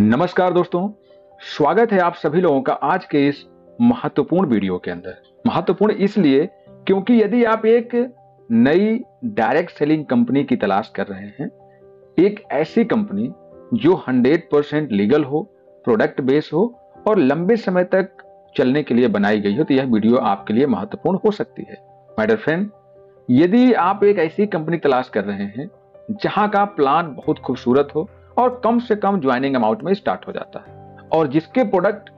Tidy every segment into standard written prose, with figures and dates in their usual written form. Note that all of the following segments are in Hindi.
नमस्कार दोस्तों, स्वागत है आप सभी लोगों का आज के इस महत्वपूर्ण वीडियो के अंदर। महत्वपूर्ण इसलिए क्योंकि यदि आप एक नई डायरेक्ट सेलिंग कंपनी की तलाश कर रहे हैं, एक ऐसी कंपनी जो 100% लीगल हो, प्रोडक्ट बेस हो और लंबे समय तक चलने के लिए बनाई गई हो, तो यह वीडियो आपके लिए महत्वपूर्ण हो सकती है। माय डियर फ्रेंड, यदि आप एक ऐसी कंपनी तलाश कर रहे हैं जहां का प्लान बहुत खूबसूरत हो और कम से कम ज्वाइनिंग अमाउंट में स्टार्ट हो जाता है और जिसके प्रोडक्ट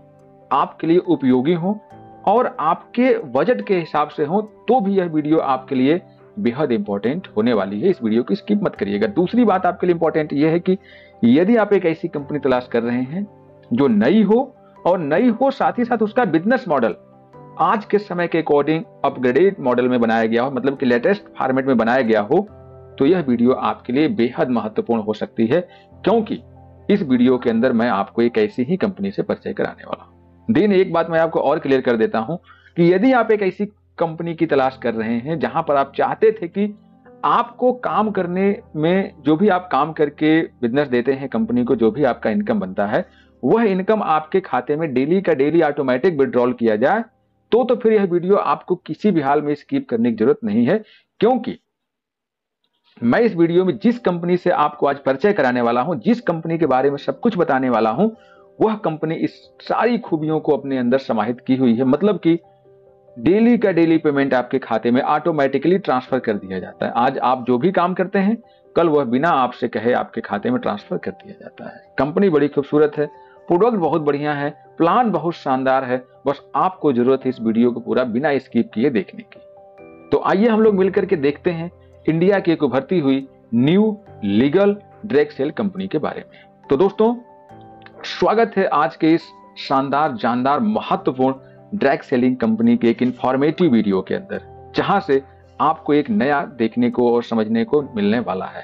आपके लिए उपयोगी हो और आपके बजट के हिसाब से हो, तो भी यह वीडियो आपके लिए बेहद इंपॉर्टेंट होने वाली है। इस वीडियो को स्किप मत करिएगा। दूसरी बात आपके लिए इंपॉर्टेंट यह है कि यदि आप एक ऐसी कंपनी तलाश कर रहे हैं जो नई हो साथ ही साथ उसका बिजनेस मॉडल आज के समय के अकॉर्डिंग अपग्रेडेड मॉडल में बनाया गया हो, मतलब कि लेटेस्ट फॉर्मेट में बनाया गया हो, तो यह वीडियो आपके लिए बेहद महत्वपूर्ण हो सकती है, क्योंकि इस वीडियो के अंदर मैं आपको एक ऐसी ही कंपनी से परिचय कराने वाला हूं। दिन एक बात मैं आपको और क्लियर कर देता हूं कि यदि आप एक ऐसी कंपनी की तलाश कर रहे हैं जहां पर आप चाहते थे कि आपको काम करने में, जो भी आप काम करके बिजनेस देते हैं कंपनी को, जो भी आपका इनकम बनता है, वह इनकम आपके खाते में डेली का डेली ऑटोमेटिक विड्रॉल किया जाए, तो फिर यह वीडियो आपको किसी भी हाल में स्किप करने की जरूरत नहीं है, क्योंकि मैं इस वीडियो में जिस कंपनी से आपको आज परिचय कराने वाला हूं, जिस कंपनी के बारे में सब कुछ बताने वाला हूं, वह कंपनी इस सारी खूबियों को अपने अंदर समाहित की हुई है। मतलब कि डेली का डेली पेमेंट आपके खाते में ऑटोमेटिकली ट्रांसफर कर दिया जाता है। आज आप जो भी काम करते हैं, कल वह बिना आपसे कहे आपके खाते में ट्रांसफर कर दिया जाता है। कंपनी बड़ी खूबसूरत है, प्रोडक्ट बहुत बढ़िया है, प्लान बहुत शानदार है। बस आपको जरूरत है इस वीडियो को पूरा बिना स्किप किए देखने की। तो आइए हम लोग मिलकर के देखते हैं इंडिया की एक उभरती हुई new legal direct sell company के बारे में। तो दोस्तों, स्वागत है आज के इस शानदार, जानदार, महत्वपूर्ण डायरेक्ट सेलिंग कंपनी के एक इंफॉर्मेटिव वीडियो के अंदर, जहां से आपको एक नया देखने को और समझने को मिलने वाला है।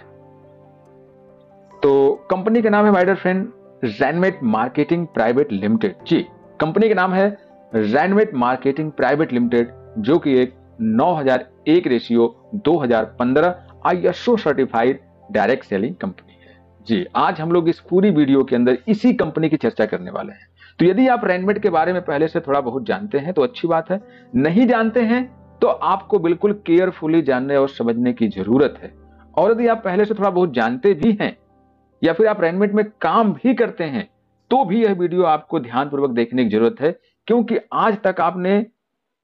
तो कंपनी का नाम है, माय डियर फ्रेंड, रैनमेट मार्केटिंग प्राइवेट लिमिटेड। जी, कंपनी का नाम है रैनमेट मार्केटिंग प्राइवेट लिमिटेड, जो कि एक 9001/2015 ISO certified direct selling company है। जी, आज हम लोग इस पूरी वीडियो के अंदर इसी कंपनी की चर्चा करने वाले हैं। तो यदि आप रैनमेट के बारे में पहले से थोड़ा बहुत जानते हैं तो अच्छी बात है, नहीं जानते हैं तो आपको बिल्कुल केयरफुली जानने और समझने की जरूरत है। और यदि आप पहले से थोड़ा बहुत जानते भी हैं या फिर आप रैनमेट में काम भी करते हैं, तो भी यह वीडियो आपको ध्यानपूर्वक देखने की जरूरत है, क्योंकि आज तक आपने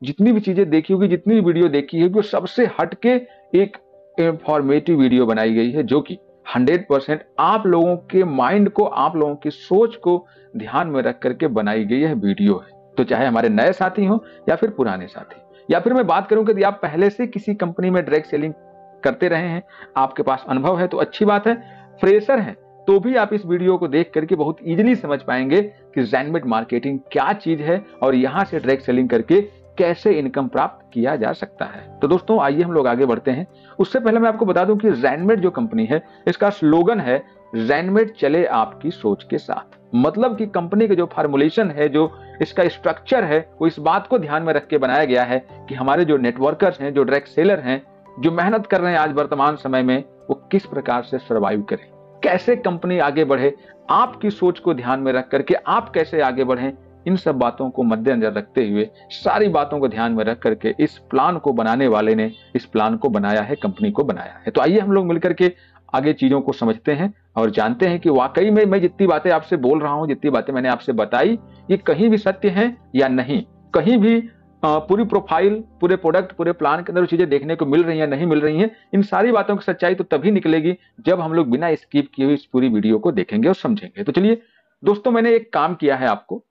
जितनी भी चीजें देखी होगी, जितनी भी वीडियो देखी है, वो सबसे हटके एक इंफॉर्मेटिव वीडियो बनाई गई है, जो कि 100% आप लोगों के माइंड को, आप लोगों की सोच को ध्यान में रख करके बनाई गई यह वीडियो है। तो चाहे हमारे नए साथी हो या फिर पुराने साथी, या फिर मैं बात करूं कि यदि आप पहले से किसी कंपनी में डायरेक्ट सेलिंग करते रहे हैं, आपके पास अनुभव है, तो अच्छी बात है। फ्रेशर हैं तो भी आप इस वीडियो को देख करके बहुत इजीली समझ पाएंगे कि रैनमेट मार्केटिंग क्या चीज है और यहां से डायरेक्ट सेलिंग करके कैसे इनकम प्राप्त किया जा सकता है। तो दोस्तों, आइए हम लोग आगे बढ़ते हैं। उससे पहले मैं आपको बता दूं कि रैनमेट जो कंपनी है, इसका स्लोगन है, रैनमेट चले आपकी सोच के साथ। मतलब कि कंपनी के जो फार्मूलेशन है, जो इसका स्ट्रक्चर है, वो इस बात को ध्यान में रख के बनाया गया है कि हमारे जो नेटवर्कर्स हैं, जो डायरेक्ट सेलर हैं, जो मेहनत कर रहे हैं आज वर्तमान समय में, वो किस प्रकार से सर्वाइव करें, कैसे कंपनी आगे बढ़े, आपकी सोच को ध्यान में रख करके आप कैसे आगे बढ़ें, इन सब बातों को मद्देनजर रखते हुए, सारी बातों को ध्यान में रख करके इस प्लान को बनाने वाले ने इस प्लान को बनाया है, कंपनी को बनाया है। तो आइए हम लोग मिलकर के आगे चीजों को समझते हैं और जानते हैं कि वाकई में मैं जितनी बातें आपसे बोल रहा हूं, जितनी बातें मैंने आपसे बताई, ये कहीं भी सत्य है या नहीं। कहीं भी पूरी प्रोफाइल, पूरे प्रोडक्ट, पूरे प्लान के अंदर चीजें देखने को मिल रही हैं, नहीं मिल रही हैं, इन सारी बातों की सच्चाई तो तभी निकलेगी जब हम लोग बिना स्किप किए हुए इस पूरी वीडियो को देखेंगे और समझेंगे। तो चलिए दोस्तों, मैंने एक काम किया है, आपको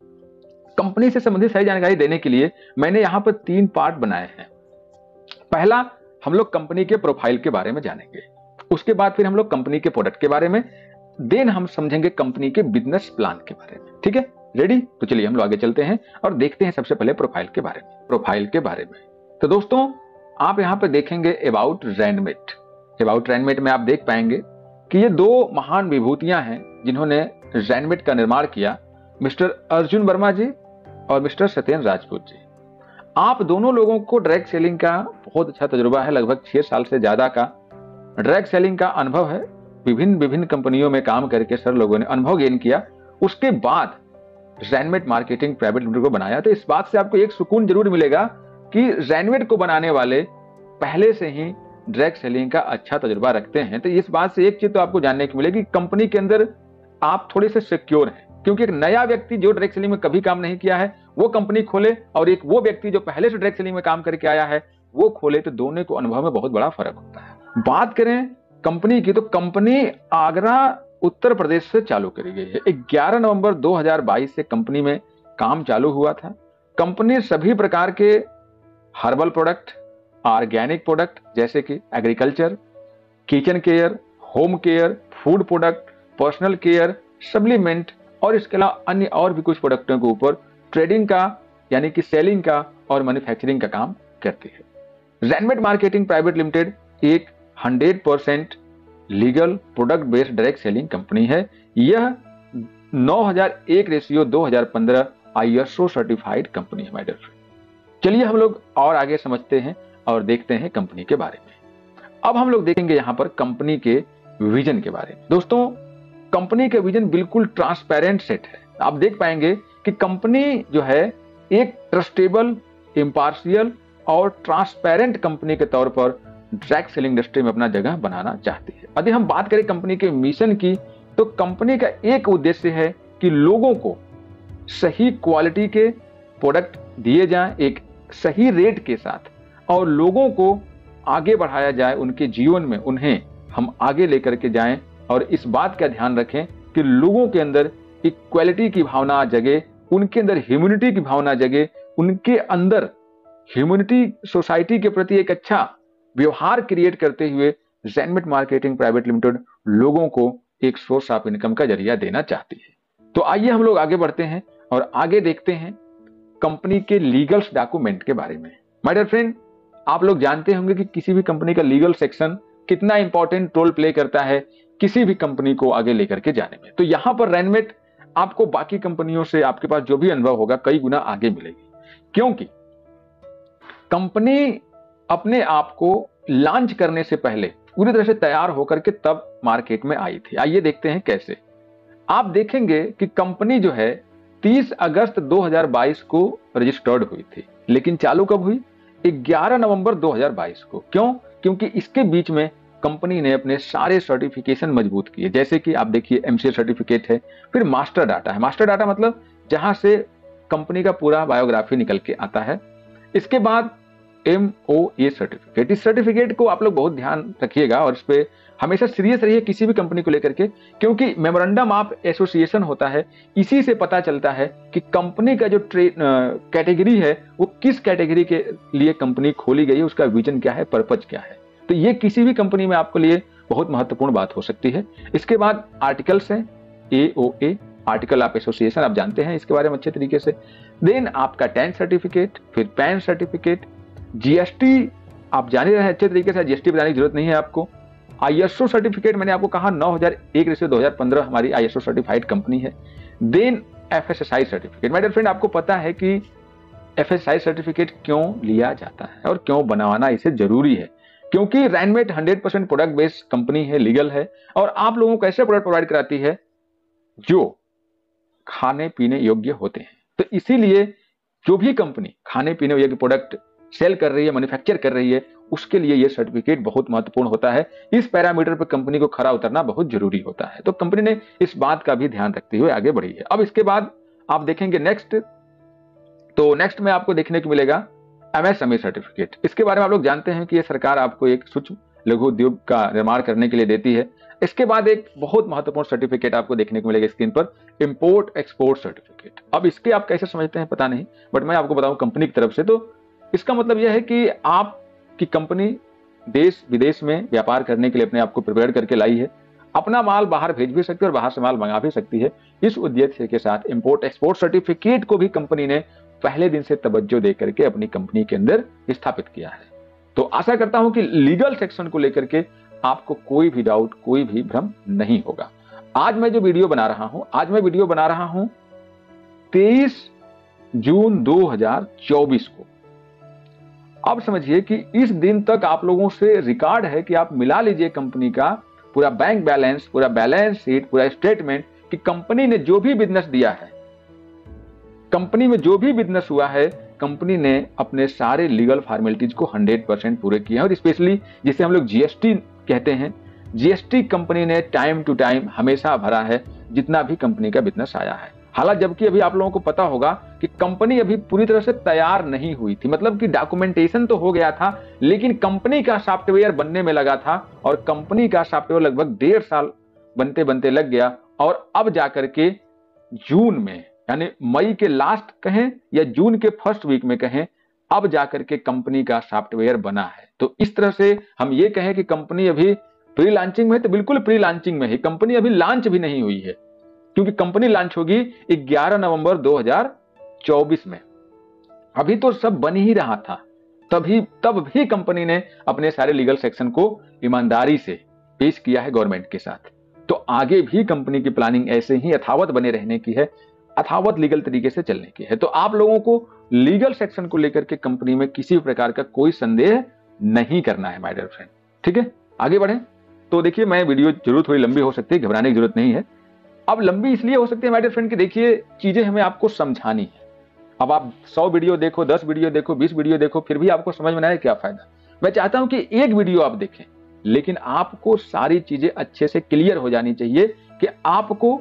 कंपनी से संबंधित सही जानकारी देने के लिए मैंने यहां पर 3 पार्ट बनाए हैं। पहला, हम लोग कंपनी के प्रोफाइल के बारे में जानेंगे, उसके बाद फिर हम लोग कंपनी के प्रोडक्ट के बारे में, देन हम समझेंगे कंपनी के बिजनेस प्लान के बारे में। ठीक है, रेडी? तो चलिए हम लोग आगे चलते हैं और देखते हैं सबसे पहले प्रोफाइल के बारे में। प्रोफाइल के बारे में तो दोस्तों, आप यहां पर देखेंगे अबाउट रैनमेट। अबाउट रैनमेट में आप देख पाएंगे कि ये 2 महान विभूतियां हैं जिन्होंने रैनमेट का निर्माण किया, मिस्टर अर्जुन वर्मा जी और मिस्टर सत्येंद्र राजपूत जी। आप दोनों लोगों को डायरेक्ट सेलिंग का बहुत अच्छा तजुर्बा है, लगभग 6 साल से ज्यादा का डायरेक्ट सेलिंग का अनुभव है। विभिन्न कंपनियों में काम करके सर लोगों ने अनुभव गेन किया। उसके बाद रैनमेट मार्केटिंग प्राइवेट लिमिटेड को बनाया। तो इस बात से आपको एक सुकून जरूर मिलेगा कि रैनमेट को बनाने वाले पहले से ही डायरेक्ट सेलिंग का अच्छा तजुर्बा रखते हैं। तो इस बात से एक चीज तो आपको जानने को मिलेगी, कंपनी के अंदर आप थोड़े से सिक्योर हैं, क्योंकि एक नया व्यक्ति जो डायरेक्ट सेलिंग में कभी काम नहीं किया है वो कंपनी खोले और एक वो व्यक्ति जो पहले से डायरेक्ट सेलिंग में काम करके आया है वो खोले, तो दोनों को अनुभव में बहुत बड़ा फर्क होता है। बात करें कंपनी की, तो कंपनी आगरा उत्तर प्रदेश से चालू करी गई है। 11 नवंबर 2022 से कंपनी में काम चालू हुआ था। कंपनी सभी प्रकार के हर्बल प्रोडक्ट, ऑर्गेनिक प्रोडक्ट जैसे कि agriculture, kitchen care, home care, food product, personal care, supplement और इसके अलावा अन्य और भी कुछ प्रोडक्टों के ऊपर ट्रेडिंग का यानी कि सेलिंग का और मैन्युफैक्चरिंग का काम करती है। रैनमेट मार्केटिंग प्राइवेट लिमिटेड एक 100% legal product based direct selling company है। यह 9001/2015 ISO सर्टिफाइड कंपनी है माय डियर फ्रेंड। चलिए हम लोग और आगे समझते हैं और देखते हैं कंपनी के बारे में। अब हम लोग देखेंगे यहां पर कंपनी के विजन के बारे में। दोस्तों, कंपनी का विजन बिल्कुल ट्रांसपेरेंट सेट है। आप देख पाएंगे कि कंपनी जो है एक ट्रस्टेबल, इम्पार्शियल और ट्रांसपेरेंट कंपनी के तौर पर डायरेक्ट सेलिंग इंडस्ट्री में अपना जगह बनाना चाहती है। यदि हम बात करें कंपनी के मिशन की, तो कंपनी का एक उद्देश्य है कि लोगों को सही क्वालिटी के प्रोडक्ट दिए जाएं एक सही रेट के साथ और लोगों को आगे बढ़ाया जाए, उनके जीवन में उन्हें हम आगे लेकर के जाएं और इस बात का ध्यान रखें कि लोगों के अंदर इक्वालिटी की भावना जगे, उनके अंदर ह्यूमैनिटी की भावना जगे, उनके अंदर ह्यूमैनिटी सोसाइटी के प्रति एक अच्छा व्यवहार क्रिएट करते हुए रैनमेट मार्केटिंग प्राइवेट लिमिटेड लोगों को एक सोर्स ऑफ इनकम का जरिया देना चाहती है। तो आइए हम लोग आगे बढ़ते हैं और आगे देखते हैं कंपनी के लीगल डॉक्यूमेंट के बारे में। माय डियर फ्रेंड, आप लोग जानते होंगे कि किसी भी कंपनी का लीगल सेक्शन कितना इंपॉर्टेंट रोल प्ले करता है किसी भी कंपनी को आगे लेकर के जाने में। तो यहां पर रैनमेट आपको बाकी कंपनियों से आपके पास जो भी अनुभव होगा कई गुना आगे मिलेगी, क्योंकि कंपनी अपने आप को लॉन्च करने से पहले पूरी तरह से तैयार होकर के तब मार्केट में आई थी। आइए देखते हैं कैसे। आप देखेंगे कि कंपनी जो है 30 अगस्त 2022 को रजिस्टर्ड हुई थी, लेकिन चालू कब हुई? 11 नवंबर 2022 को। क्यों? क्योंकि इसके बीच में कंपनी ने अपने सारे सर्टिफिकेशन मजबूत किए। जैसे कि आप देखिए MCA सर्टिफिकेट है, फिर मास्टर डाटा है। मास्टर डाटा मतलब जहां से कंपनी का पूरा बायोग्राफी निकल के आता है। इसके बाद MOA सर्टिफिकेट। इस सर्टिफिकेट को आप लोग बहुत ध्यान रखिएगा और इस पे हमेशा सीरियस रहिए किसी भी कंपनी को लेकर के, क्योंकि मेमोरेंडम ऑफ एसोसिएशन होता है, इसी से पता चलता है कि कंपनी का जो कैटेगरी है वो किस कैटेगरी के लिए कंपनी खोली गई है, उसका विजन क्या है, पर्पज क्या है। तो ये किसी भी कंपनी में आपके लिए बहुत महत्वपूर्ण बात हो सकती है। इसके बाद आर्टिकल्स हैं, AOA आर्टिकल ऑफ एसोसिएशन, आप जानते हैं इसके बारे में अच्छे तरीके से। देन आपका 10 सर्टिफिकेट, फिर पैन सर्टिफिकेट, GST आप जान ही रहे हैं अच्छे तरीके से, GST बताने की जरूरत नहीं है आपको। ISO सर्टिफिकेट मैंने आपको कहा 9001/2015 हमारी ISO सर्टिफाइड कंपनी है। Then FSSAI certificate. My dear friend, आपको पता है कि FSSAI सर्टिफिकेट क्यों लिया जाता है और क्यों बनवाना इसे जरूरी है, क्योंकि रैनमेट 100% प्रोडक्ट बेस्ड कंपनी है, लीगल है और आप लोगों को ऐसे प्रोडक्ट प्रोवाइड कराती है जो खाने पीने योग्य होते हैं। तो इसीलिए जो भी कंपनी खाने पीने योग्य प्रोडक्ट सेल कर रही है, मैन्युफैक्चर कर रही है, उसके लिए यह सर्टिफिकेट बहुत महत्वपूर्ण होता है। इस पैरामीटर पर कंपनी को खरा उतरना बहुत जरूरी होता है। तो कंपनी ने इस बात का भी ध्यान रखते हुए आगे बढ़ी है। अब इसके बाद आप देखेंगे नेक्स्ट, तो नेक्स्ट में आपको देखने को मिलेगा MSME सर्टिफिकेट। इसके बारे में आप लोग जानते हैं कि यह सरकार आपको एक सूक्ष्म लघु उद्योग का निर्माण करने के लिए देती है। इसके बाद एक बहुत महत्वपूर्ण सर्टिफिकेट आपको देखने को मिलेगा स्क्रीन पर, इंपोर्ट एक्सपोर्ट सर्टिफिकेट। अब इसके आप कैसे समझते हैं पता नहीं, बट मैं आपको बताऊं कंपनी की तरफ से, तो इसका मतलब यह है कि आपकी कंपनी देश विदेश में व्यापार करने के लिए अपने आप को प्रिपेयर करके लाई है, अपना माल बाहर भेज भी सकती है और बाहर से माल मंगा भी सकती है। इस उद्देश्य के साथ इंपोर्ट एक्सपोर्ट सर्टिफिकेट को भी कंपनी ने पहले दिन से तवज्जो देकर के अपनी कंपनी के अंदर स्थापित किया है। तो आशा करता हूं कि लीगल सेक्शन को लेकर के आपको कोई भी डाउट, कोई भी भ्रम नहीं होगा। आज मैं जो वीडियो बना रहा हूं, आज मैं वीडियो बना रहा हूं 23 जून 2024 को। अब समझिए कि इस दिन तक आप लोगों से रिकॉर्ड है कि आप मिला लीजिए कंपनी का पूरा बैंक बैलेंस, पूरा बैलेंस शीट, पूरा स्टेटमेंट कि कंपनी ने जो भी बिजनेस दिया है, कंपनी में जो भी बिजनेस हुआ है, कंपनी ने अपने सारे लीगल फॉर्मेलिटीज को 100% पूरे किए हैं। और स्पेशली जिसे हम लोग जीएसटी कहते हैं, जीएसटी कंपनी ने टाइम टू टाइम हमेशा भरा है जितना भी कंपनी का बिजनेस आया है। हालांकि जबकि अभी आप लोगों को पता होगा कि कंपनी अभी पूरी तरह से तैयार नहीं हुई थी, मतलब कि डॉक्यूमेंटेशन तो हो गया था लेकिन कंपनी का सॉफ्टवेयर बनने में लगा था और कंपनी का सॉफ्टवेयर लगभग 1.5 साल बनते बनते लग गया। और अब जाकर के जून में, यानी मई के लास्ट कहें या जून के फर्स्ट वीक में कहें, अब जाकर के कंपनी का सॉफ्टवेयर बना है। तो इस तरह से हम ये कहें कि कंपनी अभी प्री लॉन्चिंग में है, तो बिल्कुल प्री लॉन्चिंग में है। कंपनी अभी लॉन्च भी नहीं हुई है, क्योंकि कंपनी लॉन्च होगी 11 नवंबर 2024 में। अभी तो सब बन ही रहा था, तब भी कंपनी ने अपने सारे लीगल सेक्शन को ईमानदारी से पेश किया है गवर्नमेंट के साथ। तो आगे भी कंपनी की प्लानिंग ऐसे ही यथावत बने रहने की है, यथावत लीगल तरीके से चलने की है। तो आप लोगों को लीगल सेक्शन को लेकर के कंपनी में किसी प्रकार का कोई संदेह नहीं करना है माय डियर फ्रेंड। ठीक है, आगे बढ़े। तो देखिए, मैं वीडियो जरूर थोड़ी लंबी हो सकती है, घबराने की जरूरत नहीं है। अब लंबी इसलिए हो सकती है माय डियर फ्रेंड कि देखिए, चीजें हमें आपको समझानी है। अब आप 100 वीडियो देखो, 10 वीडियो देखो, 20 वीडियो देखो, फिर भी आपको समझ में ना आए, क्या फायदा। मैं चाहता हूं कि एक वीडियो आप देखें, लेकिन आपको सारी चीजें अच्छे से क्लियर हो जानी चाहिए कि आपको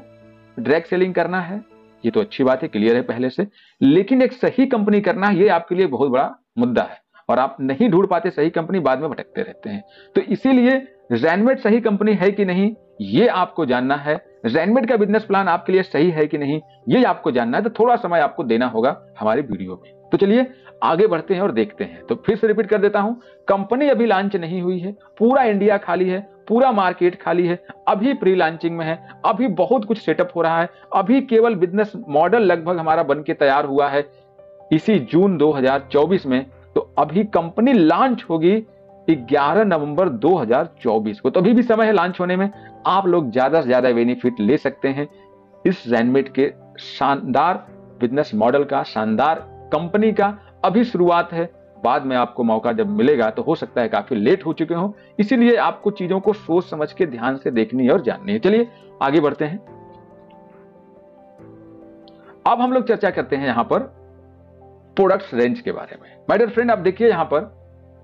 डायरेक्ट सेलिंग करना है, ये तो अच्छी बात है, क्लियर है पहले से, लेकिन एक सही कंपनी करना है, ये आपके लिए बहुत बड़ा मुद्दा है। और आप नहीं ढूंढ पाते सही कंपनी, बाद में भटकते रहते हैं। तो इसीलिए रैनमेड सही कंपनी है कि नहीं, ये आपको जानना है। रैनमेड का बिजनेस प्लान आपके लिए सही है कि नहीं, ये आपको जानना है। तो थोड़ा समय आपको देना होगा हमारे वीडियो में। तो चलिए आगे बढ़ते हैं और देखते हैं। तो फिर से रिपीट कर देता हूं, कंपनी अभी लॉन्च नहीं हुई है, पूरा इंडिया खाली है, पूरा मार्केट खाली है, अभी प्री लॉन्चिंग में है, अभी बहुत कुछ सेटअप हो रहा है, अभी केवल बिजनेस मॉडल लगभग हमारा बन के तैयार हुआ है इसी जून 2024 में। तो अभी कंपनी लॉन्च होगी 11 नवंबर 2024 को, तो अभी भी समय है लॉन्च होने में। आप लोग ज्यादा से ज्यादा बेनिफिट ले सकते हैं इस रैनमेड के शानदार बिजनेस मॉडल का, शानदार कंपनी का। अभी शुरुआत है, बाद में आपको मौका जब मिलेगा तो हो सकता है काफी लेट हो चुके हो, इसीलिए आपको चीजों को सोच समझ के ध्यान से देखनी है और जाननी है। चलिए आगे बढ़ते हैं। अब हम लोग चर्चा करते हैं यहां पर प्रोडक्ट्स रेंज के बारे में। माय डियर फ्रेंड, आप देखिए यहां पर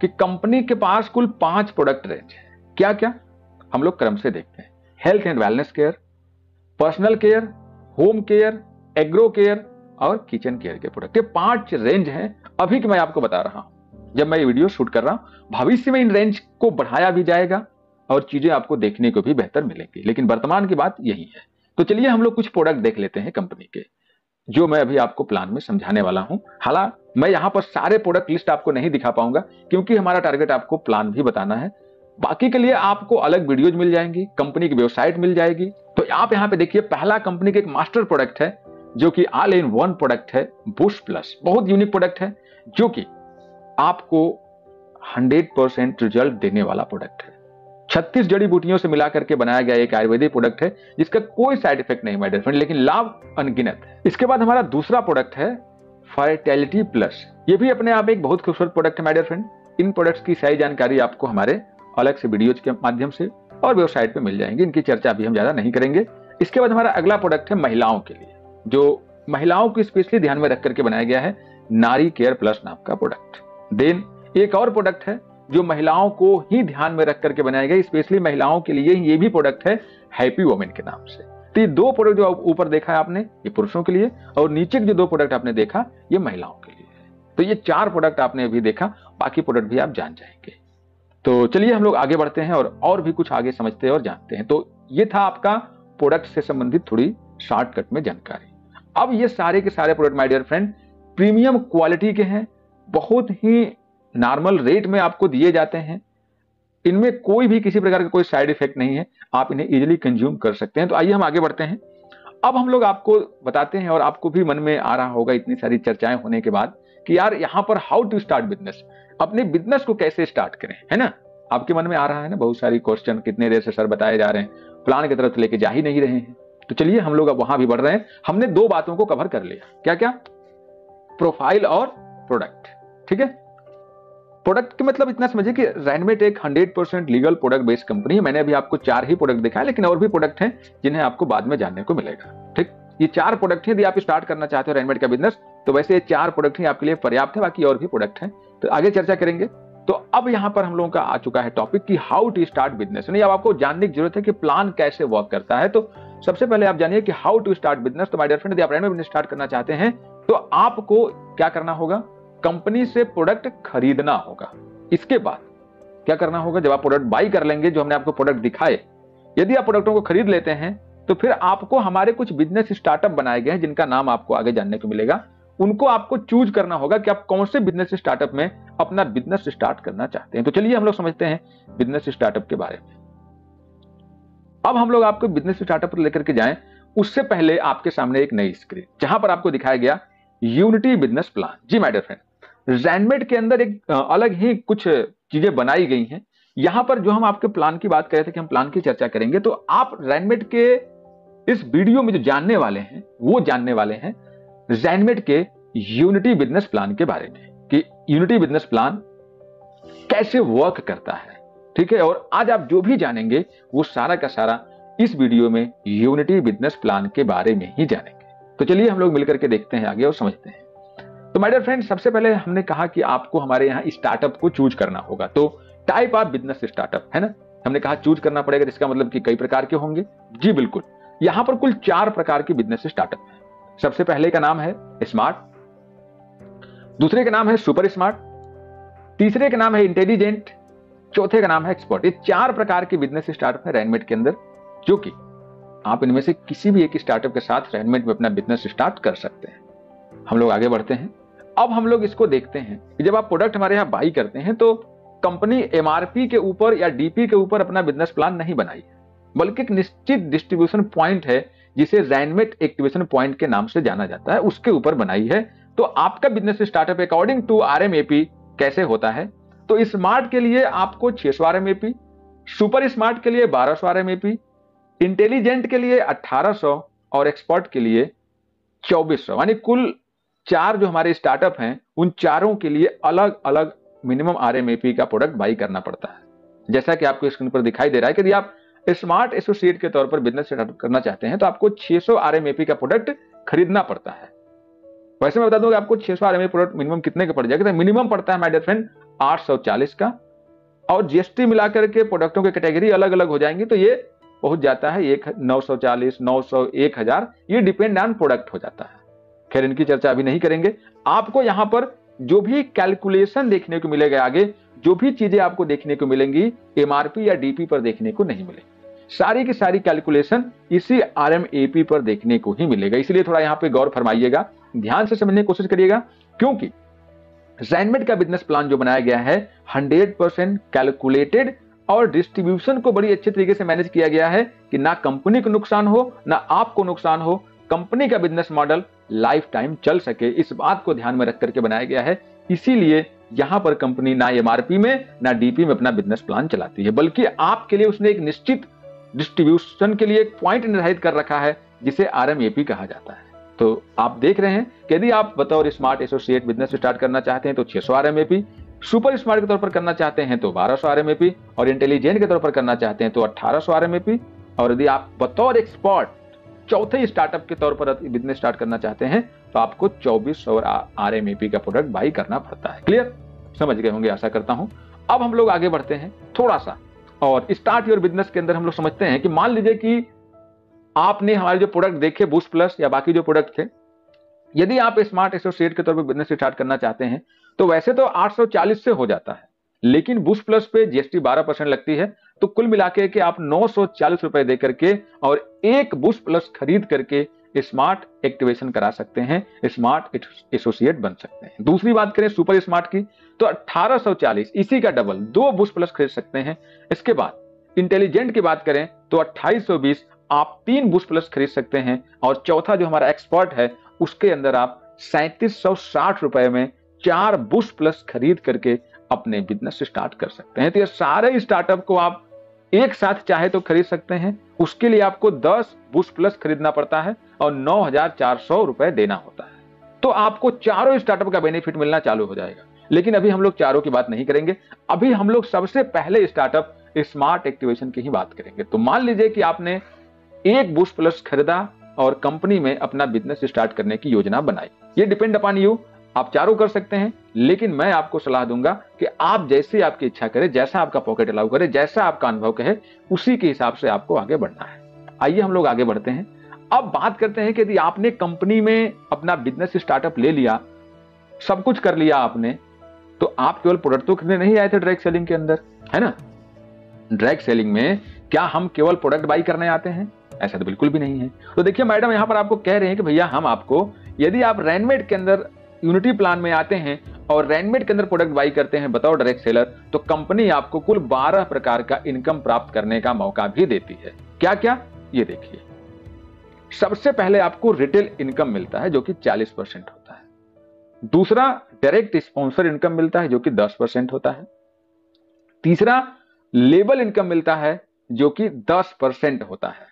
कि कंपनी के पास कुल 5 प्रोडक्ट रेंज है। क्या क्या, हम लोग क्रम से देखते हैं। Health and wellness care, personal care, home care, agro care और किचन केयर के प्रोडक्ट, ये 5 रेंज हैं अभी कि मैं आपको बता रहा हूं जब मैं ये वीडियो शूट कर रहा हूं। भविष्य में इन रेंज को बढ़ाया भी जाएगा और चीजें आपको देखने को भी बेहतर मिलेंगी, लेकिन वर्तमान की बात यही है। तो चलिए हम लोग कुछ प्रोडक्ट देख लेते हैं कंपनी के, जो मैं अभी आपको प्लान में समझाने वाला हूं। हालांकि मैं यहां पर सारे प्रोडक्ट लिस्ट आपको नहीं दिखा पाऊंगा, क्योंकि हमारा टारगेट आपको प्लान भी बताना है। बाकी के लिए आपको अलग वीडियोज मिल जाएंगी, कंपनी की वेबसाइट मिल जाएगी। तो आप यहां पे देखिए, पहला कंपनी का एक मास्टर प्रोडक्ट है जो कि ऑल इन वन प्रोडक्ट है, बूस्ट प्लस। बहुत यूनिक प्रोडक्ट है जो कि आपको 100% रिजल्ट देने वाला प्रोडक्ट है। 36 जड़ी बूटियों से मिलाकर के बनाया गया एक आयुर्वेदिक प्रोडक्ट है जिसका कोई साइड इफेक्ट नहीं माय डियर फ्रेंड, लेकिन लाभ अनगिनत है। इसके बाद हमारा दूसरा प्रोडक्ट है फर्टिलिटी प्लस। ये भी अपने आप एक बहुत खूबसूरत प्रोडक्ट है माय डियर फ्रेंड। इन प्रोडक्ट्स की सही जानकारी आपको हमारे अलग से वीडियोज के माध्यम से और वेबसाइट पे मिल जाएंगे, इनकी चर्चा भी हम ज्यादा नहीं करेंगे। इसके बाद हमारा अगला प्रोडक्ट है महिलाओं के लिए, जो महिलाओं को स्पेशली ध्यान में रख करके बनाया गया है, नारी केयर प्लस नाम का प्रोडक्ट। देन एक और प्रोडक्ट है जो महिलाओं को ही ध्यान में रख करके बनाया गया, स्पेशली महिलाओं के लिए ये भी प्रोडक्ट है, हैप्पी वुमेन के नाम से। तो ये 2 प्रोडक्ट जो ऊपर देखा है आपने, ये पुरुषों के लिए, और नीचे के जो 2 प्रोडक्ट आपने देखा ये महिलाओं के लिए है। तो ये 4 प्रोडक्ट आपने अभी देखा, बाकी प्रोडक्ट भी आप जान जाएंगे। तो चलिए हम लोग आगे बढ़ते हैं और भी कुछ आगे समझते हैं और जानते हैं। तो ये था आपका प्रोडक्ट से संबंधित थोड़ी शॉर्टकट में जानकारी। अब ये सारे के सारे product my dear friend premium quality के हैं, बहुत ही नॉर्मल रेट में आपको दिए जाते हैं। इनमें कोई भी किसी प्रकार का कोई साइड इफेक्ट नहीं है, आप इन्हें इजीली कंज्यूम कर सकते हैं। तो आइए हम आगे बढ़ते हैं। अब हम लोग आपको बताते हैं, और आपको भी मन में आ रहा होगा इतनी सारी चर्चाएं होने के बाद, कि यार यहां पर हाउ टू स्टार्ट बिजनेस, अपने बिजनेस को कैसे स्टार्ट करें, है ना। आपके मन में आ रहा है ना बहुत सारी क्वेश्चन, कितने देर से सर बताए जा रहे हैं, प्लान की तरफ लेके जा ही नहीं रहे हैं। तो चलिए हम लोग अब वहां भी बढ़ रहे हैं। हमने 2 बातों को कवर कर लिया, क्या क्या, प्रोफाइल और प्रोडक्ट। ठीक है, प्रोडक्ट के मतलब इतना समझिए कि रैनमेट एक 100% लीगल प्रोडक्ट बेस्ड कंपनी है। मैंने अभी आपको 4 ही प्रोडक्ट दिखाए, लेकिन और भी प्रोडक्ट हैं जिन्हें आपको बाद में जानने को मिलेगा। ठीक, ये 4 प्रोडक्ट हैं। यदि आप स्टार्ट करना चाहते हो रैनमेट का बिजनेस तो वैसे ये 4 प्रोडक्ट ही आपके लिए पर्याप्त है, बाकी और भी प्रोडक्ट हैं तो आगे चर्चा करेंगे। तो अब यहाँ पर हम लोगों का आ चुका है टॉपिक कि हाउ टू स्टार्ट बिजनेस। नहीं, अब आपको जानने की जरूरत है कि प्लान कैसे वर्क करता है। तो सबसे पहले आप जानिए कि हाउ टू स्टार्ट बिजनेस। तो माय डियर फ्रेंड, यदि आप रैनमेट बिजनेस स्टार्ट करना चाहते हैं तो आपको क्या करना होगा, कंपनी से प्रोडक्ट खरीदना होगा। इसके बाद क्या करना होगा, जब आप प्रोडक्ट बाई कर लेंगे, जो हमने आपको प्रोडक्ट दिखाए, यदि आप प्रोडक्टों को खरीद लेते हैं तो फिर आपको हमारे कुछ बिजनेस स्टार्टअप बनाए गए हैं जिनका नाम आपको आगे जानने को मिलेगा। उनको आपको चूज करना होगा कि आप कौन से बिजनेस स्टार्टअप में अपना बिजनेस स्टार्ट करना चाहते हैं। तो चलिए हम लोग समझते हैं बिजनेस स्टार्टअप के बारे में। अब हम लोग आपको बिजनेस स्टार्टअप लेकर के जाएं, उससे पहले आपके सामने एक नई स्क्रीन जहां पर आपको दिखाया गया यूनिटी बिजनेस प्लान। जी माय डियर फ्रेंड, रैनमेट के अंदर एक अलग ही कुछ चीजें बनाई गई हैं। यहां पर जो हम आपके प्लान की बात कर रहे थे कि हम प्लान की चर्चा करेंगे, तो आप रैनमेट के इस वीडियो में जो जानने वाले हैं वो जानने वाले हैं रैनमेट के यूनिटी बिजनेस प्लान के बारे में, कि यूनिटी बिजनेस प्लान कैसे वर्क करता है। ठीक है, और आज आप जो भी जानेंगे वो सारा का सारा इस वीडियो में यूनिटी बिजनेस प्लान के बारे में ही जानेंगे। तो चलिए हम लोग मिलकर के देखते हैं आगे और समझते हैं। तो माय डियर फ्रेंड, सबसे पहले हमने कहा कि आपको हमारे यहाँ स्टार्टअप को चूज करना होगा। तो टाइप ऑफ बिजनेस स्टार्टअप है ना, हमने कहा चूज करना पड़ेगा, इसका मतलब कि कई प्रकार के होंगे। जी बिल्कुल, यहां पर कुल 4 प्रकार के बिजनेस स्टार्टअप है। सबसे पहले का नाम है स्मार्ट, दूसरे का नाम है सुपर स्मार्ट, तीसरे का नाम है इंटेलिजेंट, चौथे का नाम है एक्सपर्ट। ये 4 प्रकार के बिजनेस स्टार्टअप है रैनमेट के अंदर, जो कि आप इनमें से किसी भी एक स्टार्टअप के साथ रैनमेट में अपना बिजनेस स्टार्ट कर सकते हैं। हम लोग आगे बढ़ते हैं। अब हम लोग इसको देखते हैं कि जब आप प्रोडक्ट हमारे यहाँ बाई करते हैं तो कंपनी एमआरपी के ऊपर या डीपी के ऊपर अपना बिजनेस प्लान नहीं बनाई है, बल्कि एक निश्चित डिस्ट्रीब्यूशन पॉइंट है जिसे रैनमेट एक्टिवेशन पॉइंट के नाम से जाना जाता है, उसके ऊपर बनाई है। तो आपका बिजनेस स्टार्टअप अकॉर्डिंग टू आरएमएपी कैसे होता है, तो स्मार्ट के लिए आपको 600 आरएमएपी, सुपर स्मार्ट के लिए 1200 आरएमएपी, इंटेलिजेंट के लिए 1800 और एक्सपर्ट के लिए 2400। यानी कुल 4 जो हमारे स्टार्टअप हैं उन चारों के लिए अलग अलग मिनिमम आरएमएपी का प्रोडक्ट बाई करना पड़ता है। जैसा कि आपको स्क्रीन पर दिखाई दे रहा है कि यदि आप स्मार्ट एसोसिएट के तौर पर बिजनेस स्टार्टअप करना चाहते हैं तो आपको 600 आरएमएपी का प्रोडक्ट खरीदना पड़ता है। वैसे मैं बता दूं कि आपको 600 आरएमएपी प्रोडक्ट मिनिमम कितने का पड़ जाएगा, तो मिनिमम पड़ता है माय डियर फ्रेंड 840 का, और जीएसटी मिलाकर के प्रोडक्टों की कैटेगरी अलग अलग हो जाएंगी तो ये पहुंच जाता है 940, 900, 1000, ये डिपेंड ऑन प्रोडक्ट हो जाता है। खैर इनकी चर्चा अभी नहीं करेंगे। आपको यहां पर जो भी कैलकुलेशन देखने को मिलेगा, आगे जो भी चीजें आपको देखने को मिलेंगी एमआरपी या डीपी पर देखने को नहीं मिलेगी, सारी की सारी कैलकुलेशन इसी आरएमएपी पर देखने को ही मिलेगा। इसलिए थोड़ा यहां पे गौर फरमाइएगा, ध्यान से समझने की कोशिश करिएगा, क्योंकि रैनमेट का बिजनेस प्लान जो बनाया गया है 100% कैलकुलेटेड और डिस्ट्रीब्यूशन को बड़ी अच्छे तरीके से मैनेज किया गया है कि ना कंपनी को नुकसान हो ना आपको नुकसान हो, कंपनी का बिजनेस मॉडल लाइफ टाइम चल सके, इस बात को ध्यान में रख करके बनाया गया है। इसीलिए यहां पर कंपनी ना एमआरपी में ना डीपी में अपना बिजनेस प्लान चलाती है, बल्कि आपके लिए उसने एक निश्चित डिस्ट्रीब्यूशन के लिए एक पॉइंट निर्धारित कर रखा है जिसे आरएमएपी कहा जाता है। तो आप देख रहे हैं कि यदि आप बतौर स्मार्ट एसोसिएट बिजनेस स्टार्ट करना चाहते हैं तो 600 आरएमएपी, सुपर स्मार्ट के तौर पर करना चाहते हैं तो 1200 आरएमएपी, और इंटेलिजेंट के तौर पर करना चाहते हैं तो 1800 आरएमएपी, और यदि आप बतौर एक्सपर्ट चौथे स्टार्टअप के तौर पर बिजनेस स्टार्ट करना चाहते हैं तो आपको 2400 आरएमएपी का प्रोडक्ट बाई करना पड़ता है। क्लियर, समझ गए होंगे आशा करता हूं। अब हम लोग आगे बढ़ते हैं थोड़ा सा, और स्टार्ट योर बिजनेस के अंदर हम लोग समझते हैं कि मान लीजिए कि आपने हमारे जो प्रोडक्ट देखे बूस्ट प्लस या बाकी जो प्रोडक्ट थे, यदि आप स्मार्ट एसोसिएट के तौर पर बिजनेस स्टार्ट करना चाहते हैं तो वैसे तो 840 से हो जाता है, लेकिन बूस्ट प्लस पे जीएसटी 12% लगती है, तो कुल मिलाके के आप 940 रुपए दे करके और एक बूस्ट प्लस खरीद करके स्मार्ट एक्टिवेशन करा सकते हैं, स्मार्ट एसोसिएट बन सकते हैं। दूसरी बात करें सुपर स्मार्ट की तो 1840, इसी का डबल 2 बूस्ट प्लस खरीद सकते हैं। इसके बाद इंटेलिजेंट की बात करें तो 2820, आप 3 बूस्ट प्लस खरीद सकते हैं, और चौथा जो हमारा एक्सपर्ट है उसके अंदर आप 3760 रुपए में 4 बूस्ट प्लस खरीद करके अपने बिजनेस स्टार्ट कर सकते हैं। तो ये सारे स्टार्टअप को आप एक साथ चाहे तो खरीद सकते हैं। उसके लिए आपको 10 बूस्ट प्लस खरीदना पड़ता है और 9400 रुपए देना होता है, तो आपको चारों स्टार्टअप का बेनिफिट मिलना चालू हो जाएगा। लेकिन अभी हम लोग चारों की बात नहीं करेंगे। अभी हम लोग सबसे पहले स्टार्टअप स्मार्ट एक्टिवेशन की ही बात करेंगे। तो मान लीजिए कि आपने एक बूस्ट प्लस खरीदा और कंपनी में अपना बिजनेस स्टार्ट करने की योजना बनाई। ये डिपेंड अपॉन यू, आप चारों कर सकते हैं, लेकिन मैं आपको सलाह दूंगा कि आप जैसे आपकी इच्छा करे, जैसा आपका पॉकेट अलाउ करे, जैसा आपका अनुभव कहे, उसी के हिसाब से आपको आगे बढ़ना है। आइए हम लोग आगे बढ़ते हैं। अब बात करते हैं कि यदि आपने कंपनी में अपना बिजनेस स्टार्टअप ले लिया, सब कुछ कर लिया आपने, तो आप केवल प्रोडक्ट तो खरीदने नहीं आए थे डायरेक्ट सेलिंग के अंदर, है ना। डायरेक्ट सेलिंग में क्या हम केवल प्रोडक्ट बाई करने आते हैं? ऐसा तो बिल्कुल भी नहीं है। तो देखिए मैडम, यहां पर आपको कह रहे हैं कि भैया हम आपको, यदि आप रैनमेड के अंदर यूनिटी प्लान में आते हैं और रैनमेड के अंदर प्रोडक्ट बाई करते हैं बतौर डायरेक्ट सेलर, तो कंपनी आपको कुल 12 प्रकार का इनकम प्राप्त करने का मौका भी देती है। क्या क्या? ये देखिए, सबसे पहले आपको रिटेल इनकम मिलता है जो कि 40% होता है। दूसरा, डायरेक्ट स्पॉन्सर इनकम मिलता है जो कि 10% होता है। तीसरा, लेबल इनकम मिलता है जो कि 10% होता है।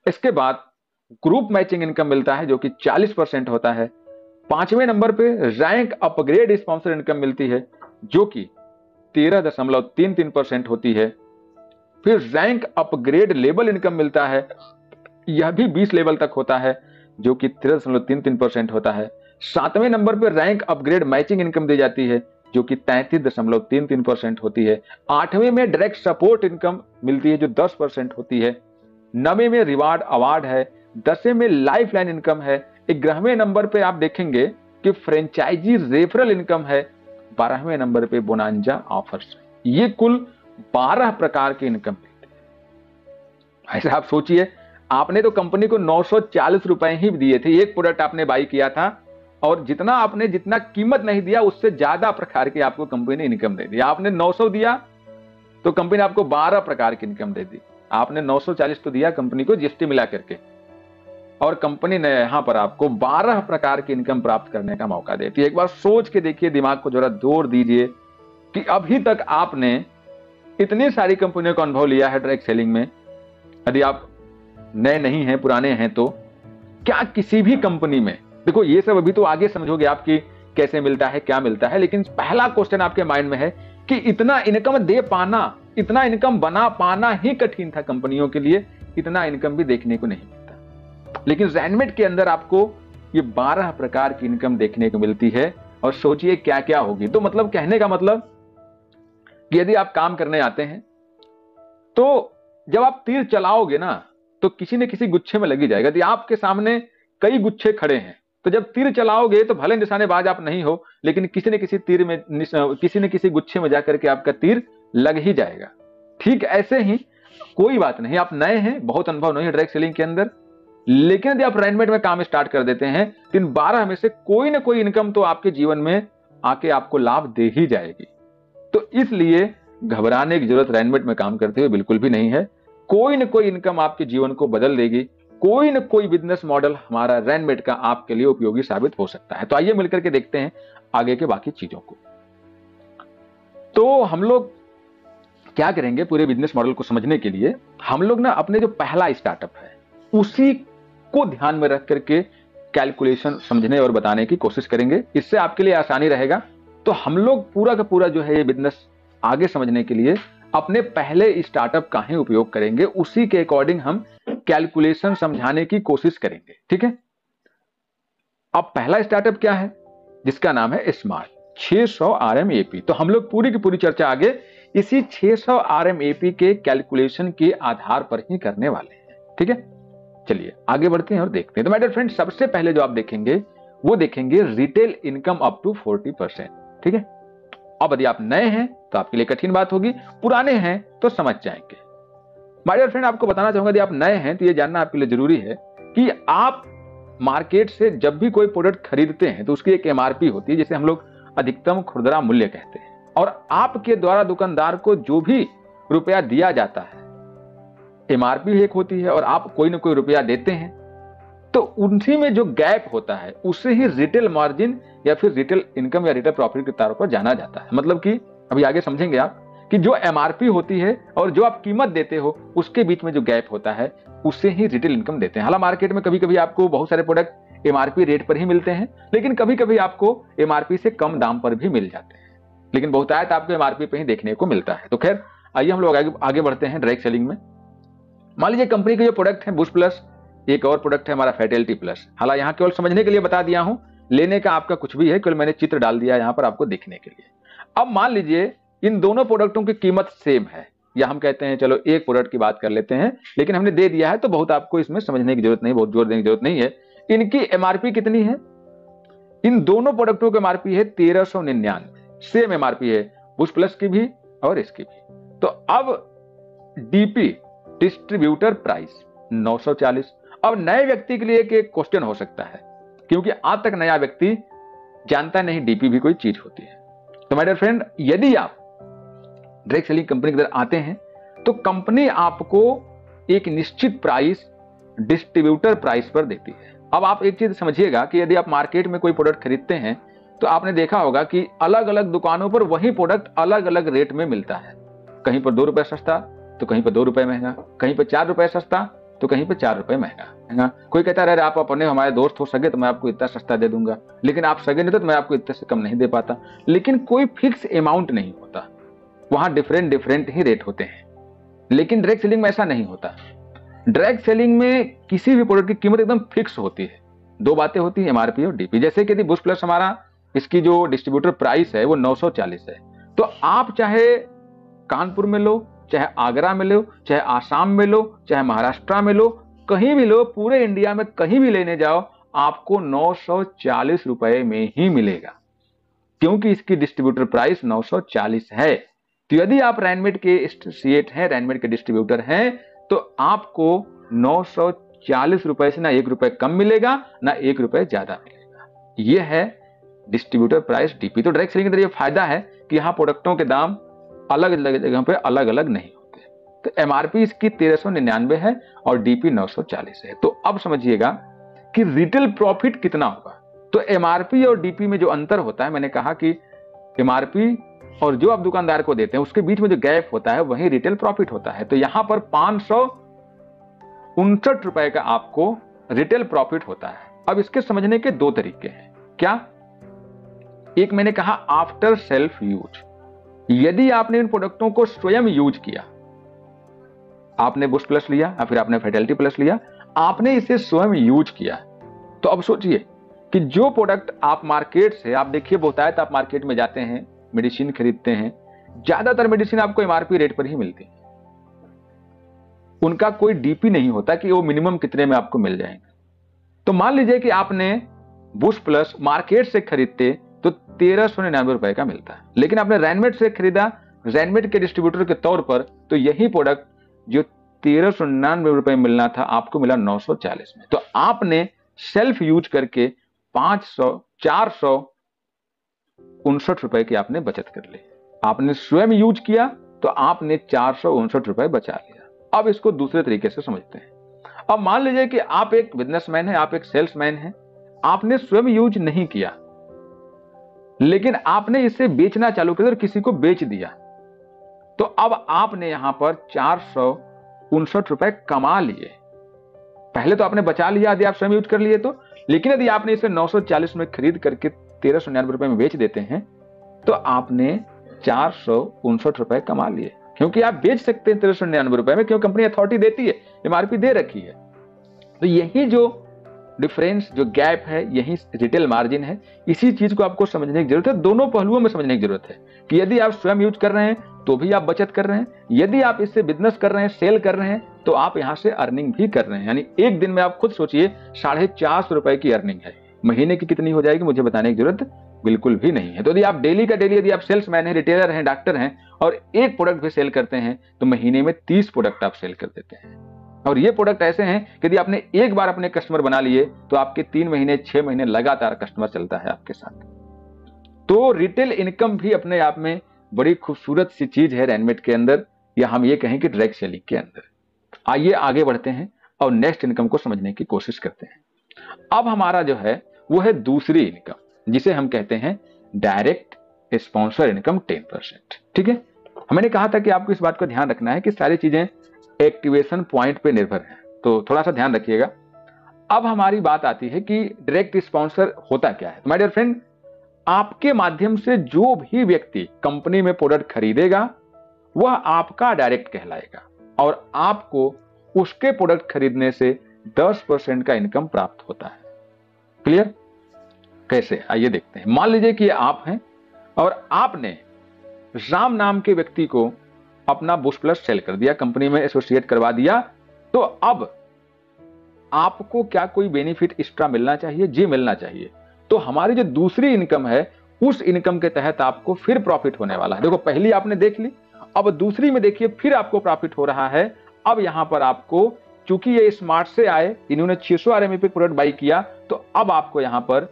इसके बाद ग्रुप मैचिंग इनकम मिलता है जो कि 40% होता है। 5वें नंबर पे रैंक अपग्रेड स्पॉन्सर इनकम मिलती है जो कि 13.33% होती है। फिर रैंक अपग्रेड लेबल इनकम मिलता है, यह भी 20 लेवल तक होता है जो कि 13.33% होता है। 7वें नंबर पर रैंक अपग्रेड मैचिंग इनकम दी जाती है जो कि 33.33% होती है। 8वें में डायरेक्ट सपोर्ट इनकम मिलती है जो 10% होती है। 9वें में रिवार्ड अवार्ड है। 10वें में लाइफ लाइन इनकम है। 11वें नंबर पे आप देखेंगे कि फ्रेंचाइजी रेफरल इनकम है। 12वें नंबर पे बोनांजा ऑफर्स। ये कुल 12 प्रकार की इनकम मिलती है। ऐसे आप सोचिए, आपने तो कंपनी को 940 रुपए ही दिए थे, एक प्रोडक्ट आपने बाई किया था, और जितना कीमत नहीं दिया उससे ज्यादा प्रकार की आपको कंपनी ने इनकम दे दी। आपने 900 दिया तो कंपनी ने आपको 12 प्रकार की इनकम दे दी। आपने 940 तो दिया कंपनी को जीएसटी मिला करके, और कंपनी ने यहां पर आपको 12 प्रकार की इनकम प्राप्त करने का मौका देती है। एक बार सोच के देखिए, दिमाग को जरा जोर दीजिए कि अभी तक आपने इतनी सारी कंपनियों का अनुभव लिया है डायरेक्ट सेलिंग में। यदि आप नए नहीं हैं, पुराने हैं, तो क्या किसी भी कंपनी में, देखो ये सब अभी तो आगे समझोगे आप कि कैसे मिलता है, क्या मिलता है, लेकिन पहला क्वेश्चन आपके माइंड में है कि इतना इनकम दे पाना, इतना इनकम बना पाना ही कठिन था कंपनियों के लिए। इतना इनकम भी देखने को नहीं मिलता, लेकिन रैनमेड के अंदर आपको ये 12 प्रकार की इनकम देखने को मिलती है। और सोचिए क्या क्या होगी। तो मतलब कहने का मतलब कि यदि आप काम करने आते हैं तो जब आप तीर चलाओगे ना, तो किसी न किसी गुच्छे में लगी जाएगा। यदि आपके सामने कई गुच्छे खड़े हैं तो जब तीर चलाओगे तो भले निशानेबाज आप नहीं हो, लेकिन किसी न किसी तीर में, किसी न किसी गुच्छे में जाकर के आपका तीर लग ही जाएगा। ठीक ऐसे ही कोई बात नहीं, आप नए हैं, बहुत अनुभव नहीं है डायरेक्ट सेलिंग के अंदर, लेकिन यदि आप रैनमेड में काम स्टार्ट कर देते हैं तो इन 12 में से कोई ना कोई इनकम तो आपके जीवन में आके आपको लाभ दे ही जाएगी। तो इसलिए घबराने की जरूरत रैनमेड में काम करते हुए बिल्कुल भी नहीं है। कोई ना कोई इनकम आपके जीवन को बदल देगी। कोई ना कोई बिजनेस मॉडल हमारा रैनमेड का आपके लिए उपयोगी साबित हो सकता है। तो आइए मिलकर के देखते हैं आगे के बाकी चीजों को। तो हम लोग क्या करेंगे, पूरे बिजनेस मॉडल को समझने के लिए हम लोग ना अपने जो पहला स्टार्टअप है उसी को ध्यान में रख करके कैलकुलेशन समझने और बताने की कोशिश करेंगे। इससे आपके लिए आसानी रहेगा। तो हम लोग पूरा का पूरा जो है ये बिजनेस आगे समझने के लिए अपने पहले स्टार्टअप का ही उपयोग करेंगे, उसी के अकॉर्डिंग हम कैलकुलेशन समझाने की कोशिश करेंगे। ठीक है। अब पहला स्टार्टअप क्या है, जिसका नाम है स्मार्ट 600 RMAP। तो हम लोग पूरी की पूरी चर्चा आगे इसी 600 RMAP के कैलकुलेशन के आधार पर ही करने वाले हैं। ठीक है, चलिए आगे बढ़ते हैं और देखते हैं। तो माय डियर फ्रेंड, सबसे पहले जो आप देखेंगे वो देखेंगे रिटेल इनकम अप टू 40%। ठीक है। अब यदि आप नए हैं तो आपके लिए कठिन बात होगी, पुराने हैं तो समझ जाएंगे। माय डियर फ्रेंड, आपको बताना चाहूंगा, यदि आप नए हैं तो ये जानना आपके लिए जरूरी है कि आप मार्केट से जब भी कोई प्रोडक्ट खरीदते हैं तो उसकी एक MRP होती है, जिसे हम लोग अधिकतम खुदरा मूल्य कहते हैं। और आपके द्वारा दुकानदार को जो भी रुपया दिया जाता है, MRP एक होती है और आप कोई ना कोई रुपया देते हैं, तो उसी में जो गैप होता है उसे ही रिटेल मार्जिन या फिर रिटेल इनकम या रिटेल प्रॉफिट के तौर पर जाना जाता है। मतलब कि अभी आगे समझेंगे आप कि जो MRP होती है और जो आप कीमत देते हो उसके बीच में जो गैप होता है उसे ही रिटेल इनकम देते हैं। हालांकि मार्केट में कभी कभी आपको बहुत सारे प्रोडक्ट एमआरपी रेट पर ही मिलते हैं, लेकिन कभी कभी आपको एमआरपी से कम दाम पर भी मिल जाते हैं, लेकिन बहुतायत आपको एमआरपी पे ही देखने को मिलता है। तो खैर आइए हम लोग आगे बढ़ते हैं डायरेक्ट सेलिंग में। मान लीजिए कंपनी के जो प्रोडक्ट है बूस्ट प्लस, एक और प्रोडक्ट है हमारा फैटेलिटी प्लस। हालांकि यहाँ केवल समझने के लिए बता दिया हूं, लेने का आपका कुछ भी है, केवल मैंने चित्र डाल दिया यहाँ पर आपको दिखने के लिए। अब मान लीजिए इन दोनों प्रोडक्टों की कीमत सेम है, या हम कहते हैं चलो एक प्रोडक्ट की बात कर लेते हैं, लेकिन हमने दे दिया है तो बहुत आपको इसमें समझने की जरूरत नहीं, बहुत जोर देने की जरूरत नहीं है। इनकी एमआरपी कितनी है? इन दोनों प्रोडक्टों की एमआरपी है 1399, सेम एमआरपी है बूस्ट प्लस की भी और इसकी भी। तो अब डीपी डिस्ट्रीब्यूटर प्राइस 940। अब नए व्यक्ति के लिए एक क्वेश्चन हो सकता है, क्योंकि आज तक नया व्यक्ति जानता नहीं डीपी भी कोई चीज होती है। तो माय डियर फ्रेंड, यदि आप डायरेक्ट सेलिंग कंपनी के अंदर आते हैं तो कंपनी आपको एक निश्चित प्राइस डिस्ट्रीब्यूटर प्राइस पर देती है। अब आप एक चीज समझिएगा कि यदि आप मार्केट में कोई प्रोडक्ट खरीदते हैं तो आपने देखा होगा कि अलग अलग दुकानों पर वही प्रोडक्ट अलग अलग रेट में मिलता है। कहीं पर 2 रुपए सस्ता तो कहीं पर 2 रुपए महंगा, कहीं पर 4 रुपए सस्ता तो कहीं पर 4 रुपए महंगा। कोई कहता है आप अपने हमारे दोस्त हो सके तो मैं आपको इतना सस्ता दे दूंगा, लेकिन आप सगे नहीं तो मैं आपको इतने से कम नहीं दे पाता। लेकिन कोई फिक्स अमाउंट नहीं होता, वहां डिफरेंट ही रेट होते हैं। लेकिन डायरेक्ट सेलिंग में ऐसा नहीं होता। डायरेक्ट सेलिंग में किसी भी प्रोडक्ट की कीमत एकदम फिक्स होती है। दो बातें होती है, एमआरपी और डीपी। जैसे कि यदि बूस्ट प्लस हमारा इसकी जो डिस्ट्रीब्यूटर प्राइस है वो 940 है, तो आप चाहे कानपुर में लो, चाहे आगरा में लो, चाहे आसाम में लो, चाहे महाराष्ट्र में लो, कहीं भी लो, पूरे इंडिया में कहीं भी लेने जाओ आपको 940 रुपए में ही मिलेगा, क्योंकि इसकी डिस्ट्रीब्यूटर प्राइस 940 है। तो यदि आप रैनमेड के एसोसिएट हैं, रैनमेड के डिस्ट्रीब्यूटर हैं, तो आपको 940 रुपए से ना 1 रुपए कम मिलेगा ना 1 रुपए ज्यादा मिलेगा। यह है डिस्ट्रीब्यूटर प्राइस डीपी। तो डायरेक्ट सेलिंग के अंदर यह फायदा है कि यहां प्रोडक्टों के दाम अलग अलग जगह पे अलग अलग नहीं होते। तो एमआरपी इसकी 1399 है और डीपी 940 है। तो अब समझिएगा कि रिटेल प्रॉफिट कितना होगा। तो एमआरपी और डीपी में जो अंतर होता है, मैंने कहा कि एमआरपी और जो आप दुकानदार को देते हैं उसके बीच में जो गैप होता है वही रिटेल प्रॉफिट होता है। तो यहां पर 559 रुपए का आपको रिटेल प्रॉफिट होता है। अब इसके समझने के दो तरीके हैं। क्या? एक मैंने कहा आफ्टर सेल्फ यूज, यदि आपने इन प्रोडक्टों को स्वयं यूज किया, आपने बूस्ट प्लस लिया या फिर आपने फैटेलिटी प्लस लिया, आपने इसे स्वयं यूज किया, तो अब सोचिए कि जो प्रोडक्ट आप मार्केट से, आप देखिए बहुतायत आप मार्केट में जाते हैं, मेडिसिन खरीदते हैं, ज्यादातर मेडिसिन आपको एमआरपी रेट पर ही मिलती है। उनका कोई डीपी नहीं होता कि वो मिनिमम कितने में आपको मिल जाएंगे। तो मान लीजिए कि आपने बूस्ट प्लस मार्केट से खरीदते तो 1399 रुपए का मिलता है, लेकिन आपने रैनमेड से खरीदा, रैनमेड के डिस्ट्रीब्यूटर के तौर पर, तो यही प्रोडक्ट जो 1399 रुपए मिलना था आपको मिला 940 में। तो आपने सेल्फ यूज करके 459 रुपए की आपने बचत कर ली। आपने स्वयं यूज किया तो आपने 459 रुपए बचा लिया। अब इसको दूसरे तरीके से समझते हैं। अब मान लीजिए कि आप एक बिजनेसमैन हैं, आप एक सेल्समैन हैं, आपने स्वयं यूज नहीं किया, लेकिन आपने इसे बेचना चालू किया और किसी को बेच दिया, तो अब आपने यहां पर 459 रुपए कमा लिए। पहले तो आपने बचा लिया यदि आप स्वयं यूज कर लिए तो, लेकिन यदि आपने इसे 940 में खरीद करके 1399 रुपए में बेच देते हैं तो आपने 459 रुपए कमा लिए, क्योंकि आप बेच सकते हैं 1399 रुपए में, क्योंकि कंपनी अथॉरिटी देती है, एमआरपी दे रखी है। तो यही जो डिफरेंस, जो गैप है, यही रिटेल मार्जिन है। इसी चीज को आपको समझने की जरूरत है, दोनों पहलुओं में समझने की जरूरत है कि यदि आप स्वयं यूज कर रहे हैं तो भी आप बचत कर रहे हैं, यदि आप इससे बिजनेस कर रहे हैं, सेल कर रहे हैं, तो आप यहां से अर्निंग भी कर रहे हैं। यानी एक दिन में आप खुद सोचिए 450 रुपए की अर्निंग है, महीने की कितनी हो जाएगी मुझे बताने की जरूरत बिल्कुल भी नहीं है। तो यदि आप डेली का डेली, यदि आप सेल्समैन हैं, रिटेलर हैं, डॉक्टर हैं और एक प्रोडक्ट भी सेल करते हैं तो महीने में 30 प्रोडक्ट आप सेल कर देते हैं। और ये प्रोडक्ट ऐसे हैं कि यदि आपने एक बार अपने कस्टमर बना लिए तो आपके 3 महीने 6 महीने लगातार कस्टमर चलता है आपके साथ। तो रिटेल इनकम भी अपने आप में बड़ी खूबसूरत सी चीज है रैनमेड के अंदर, या हम ये कहें कि डायरेक्ट सेलिंग के अंदर। आइए आगे बढ़ते हैं और नेक्स्ट इनकम को समझने की कोशिश करते हैं। अब हमारा जो है वो है दूसरी इनकम, जिसे हम कहते हैं डायरेक्ट स्पॉन्सर इनकम 10%। ठीक है, मैंने कहा था कि आपको इस बात को ध्यान रखना है कि सारी चीजें एक्टिवेशन पॉइंट पे निर्भर है, तो थोड़ा सा ध्यान रखिएगा। अब हमारी बात आती है कि डायरेक्ट स्पॉन्सर होता क्या है। तो माय डियर फ्रेंड, आपके माध्यम से जो भी व्यक्ति कंपनी में प्रोडक्ट खरीदेगा वह आपका डायरेक्ट कहलाएगा और आपको उसके प्रोडक्ट खरीदने से 10% का इनकम प्राप्त होता है। क्लियर? कैसे, आइए देखते हैं। मान लीजिए कि आप हैं और आपने राम नाम के व्यक्ति को अपना बूस्ट प्लस सेल कर दिया, कंपनी में एसोसिएट करवा दिया, तो अब आपको क्या कोई बेनिफिट एक्स्ट्रा मिलना चाहिए? जी मिलना चाहिए। तो हमारी जो दूसरी इनकम है उस इनकम के तहत आपको फिर प्रॉफिट होने वाला है। देखो, पहली आपने देख ली, अब दूसरी में देखिए फिर आपको प्रॉफिट हो रहा है। अब यहां पर आपको, चूंकि ये स्मार्ट से आए, इन्होंने 600 RMA प्रोडक्ट बाई किया, तो अब आपको यहां पर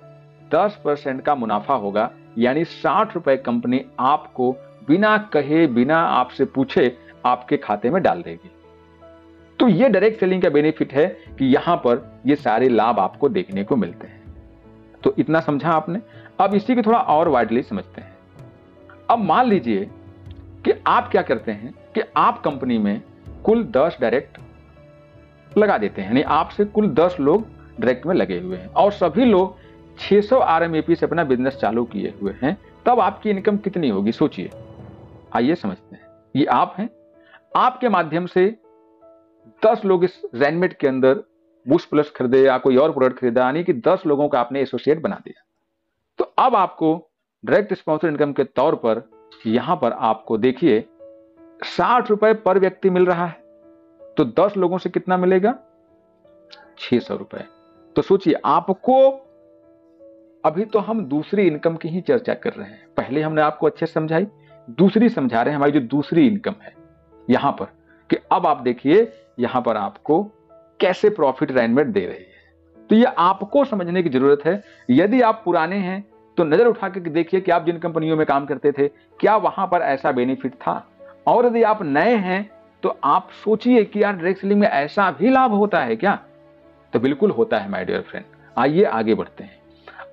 10% का मुनाफा होगा, यानी 60 रुपए कंपनी आपको बिना कहे, बिना आपसे पूछे आपके खाते में डाल देगी। तो ये डायरेक्ट सेलिंग का बेनिफिट है कि यहां पर ये सारे लाभ आपको देखने को मिलते हैं। तो इतना समझा आपने। अब इसी को थोड़ा और वाइडली समझते हैं। अब मान लीजिए कि आप क्या करते हैं कि आप कंपनी में कुल 10 डायरेक्ट लगा देते हैं, यानी आपसे कुल 10 लोग डायरेक्ट में लगे हुए हैं और सभी लोग 600 RMAP से अपना बिजनेस चालू किए हुए हैं। तब आपकी इनकम कितनी होगी, सोचिए। आइए समझते हैं। ये आप हैं, आपके माध्यम से 10 लोग इस रैनमेट के अंदर बूस्ट प्लस खरीदे या कोई और प्रोडक्ट खरीदा, यानी कि 10 लोगों का आपने एसोसिएट बना दिया। तो अब आपको डायरेक्ट स्पॉन्सर इनकम के तौर पर यहां पर आपको देखिए 60 रुपए पर व्यक्ति मिल रहा है। तो 10 लोगों से कितना मिलेगा? 600 रुपए। तो सोचिए, आपको अभी तो हम दूसरी इनकम की ही चर्चा कर रहे हैं, पहले हमने आपको अच्छे से समझाई, दूसरी समझा रहे हैं, हमारी जो दूसरी इनकम है यहां पर, कि अब आप देखिए यहां पर आपको कैसे प्रॉफिट रैनमेट दे रही है। तो ये आपको समझने की जरूरत है। यदि आप पुराने हैं तो नजर उठा के देखिए कि आप जिन कंपनियों में काम करते थे क्या वहां पर ऐसा बेनिफिट था, और यदि आप नए हैं तो आप सोचिए कि यार डायरेक्ट सेलिंग में ऐसा भी लाभ होता है क्या? तो बिल्कुल होता है माय डियर फ्रेंड। आइए आगे बढ़ते हैं।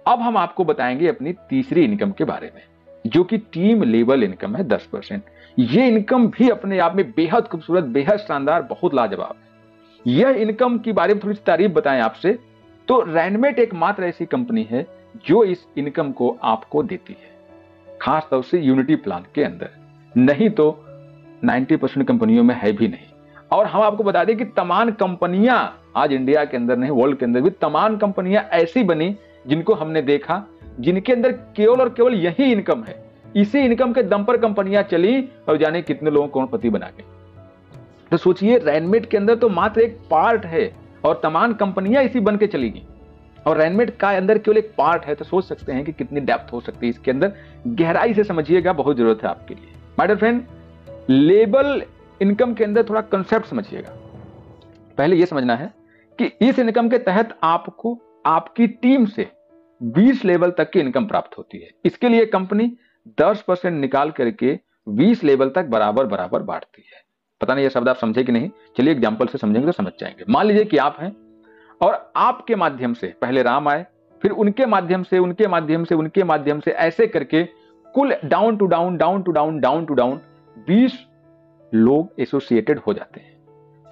अब हम आपको बताएंगे अपनी तीसरी इनकम के बारे में, जो कि टीम लेवल इनकम है 10%। ये इनकम भी अपने आप में बेहद खूबसूरत, बेहद शानदार, बहुत लाजवाब है। यह इनकम के बारे में थोड़ी सी तारीफ बताएं आपसे, तो रैनमेट एकमात्र ऐसी कंपनी है जो इस इनकम को आपको देती है, खास तौर से यूनिटी प्लान के अंदर। नहीं तो 90% कंपनियों में है भी नहीं। और हम आपको बता दें कि तमाम कंपनियां आज इंडिया के अंदर नहीं, वर्ल्ड के अंदर भी तमाम कंपनियां ऐसी बनी जिनको हमने देखा, जिनके अंदर केवल और केवल यही इनकम है। इसी इनकम के दम पर कंपनियां चली और जाने कितने लोगों को करोड़पति बना गए। तो सोचिए, रैनमेट के अंदर तो मात्र एक पार्ट है और तमाम कंपनियां इसी बन के चली गई, और रैनमेट का अंदर केवल एक पार्ट है। तो सोच सकते हैं कि कितनी डेप्थ हो सकती है इसके अंदर। गहराई से समझिएगा, बहुत जरूरत है आपके लिए। माय डियर फ्रेंड, लेबल इनकम के अंदर थोड़ा कंसेप्ट समझिएगा। पहले यह समझना है कि इस इनकम के तहत आपको आपकी टीम से 20 लेवल तक की इनकम प्राप्त होती है। इसके लिए कंपनी 10% निकाल करके 20 लेवल तक बराबर बराबर बांटती है। पता नहीं ये शब्द आप समझे कि नहीं, चलिए एग्जांपल से समझेंगे तो समझ जाएंगे। मान लीजिए कि आप हैं और आपके माध्यम से पहले राम आए, फिर उनके माध्यम से, उनके माध्यम से, उनके माध्यम से, ऐसे करके कुल down to down, down to down, down to down 20 लोग एसोसिएटेड हो जाते हैं।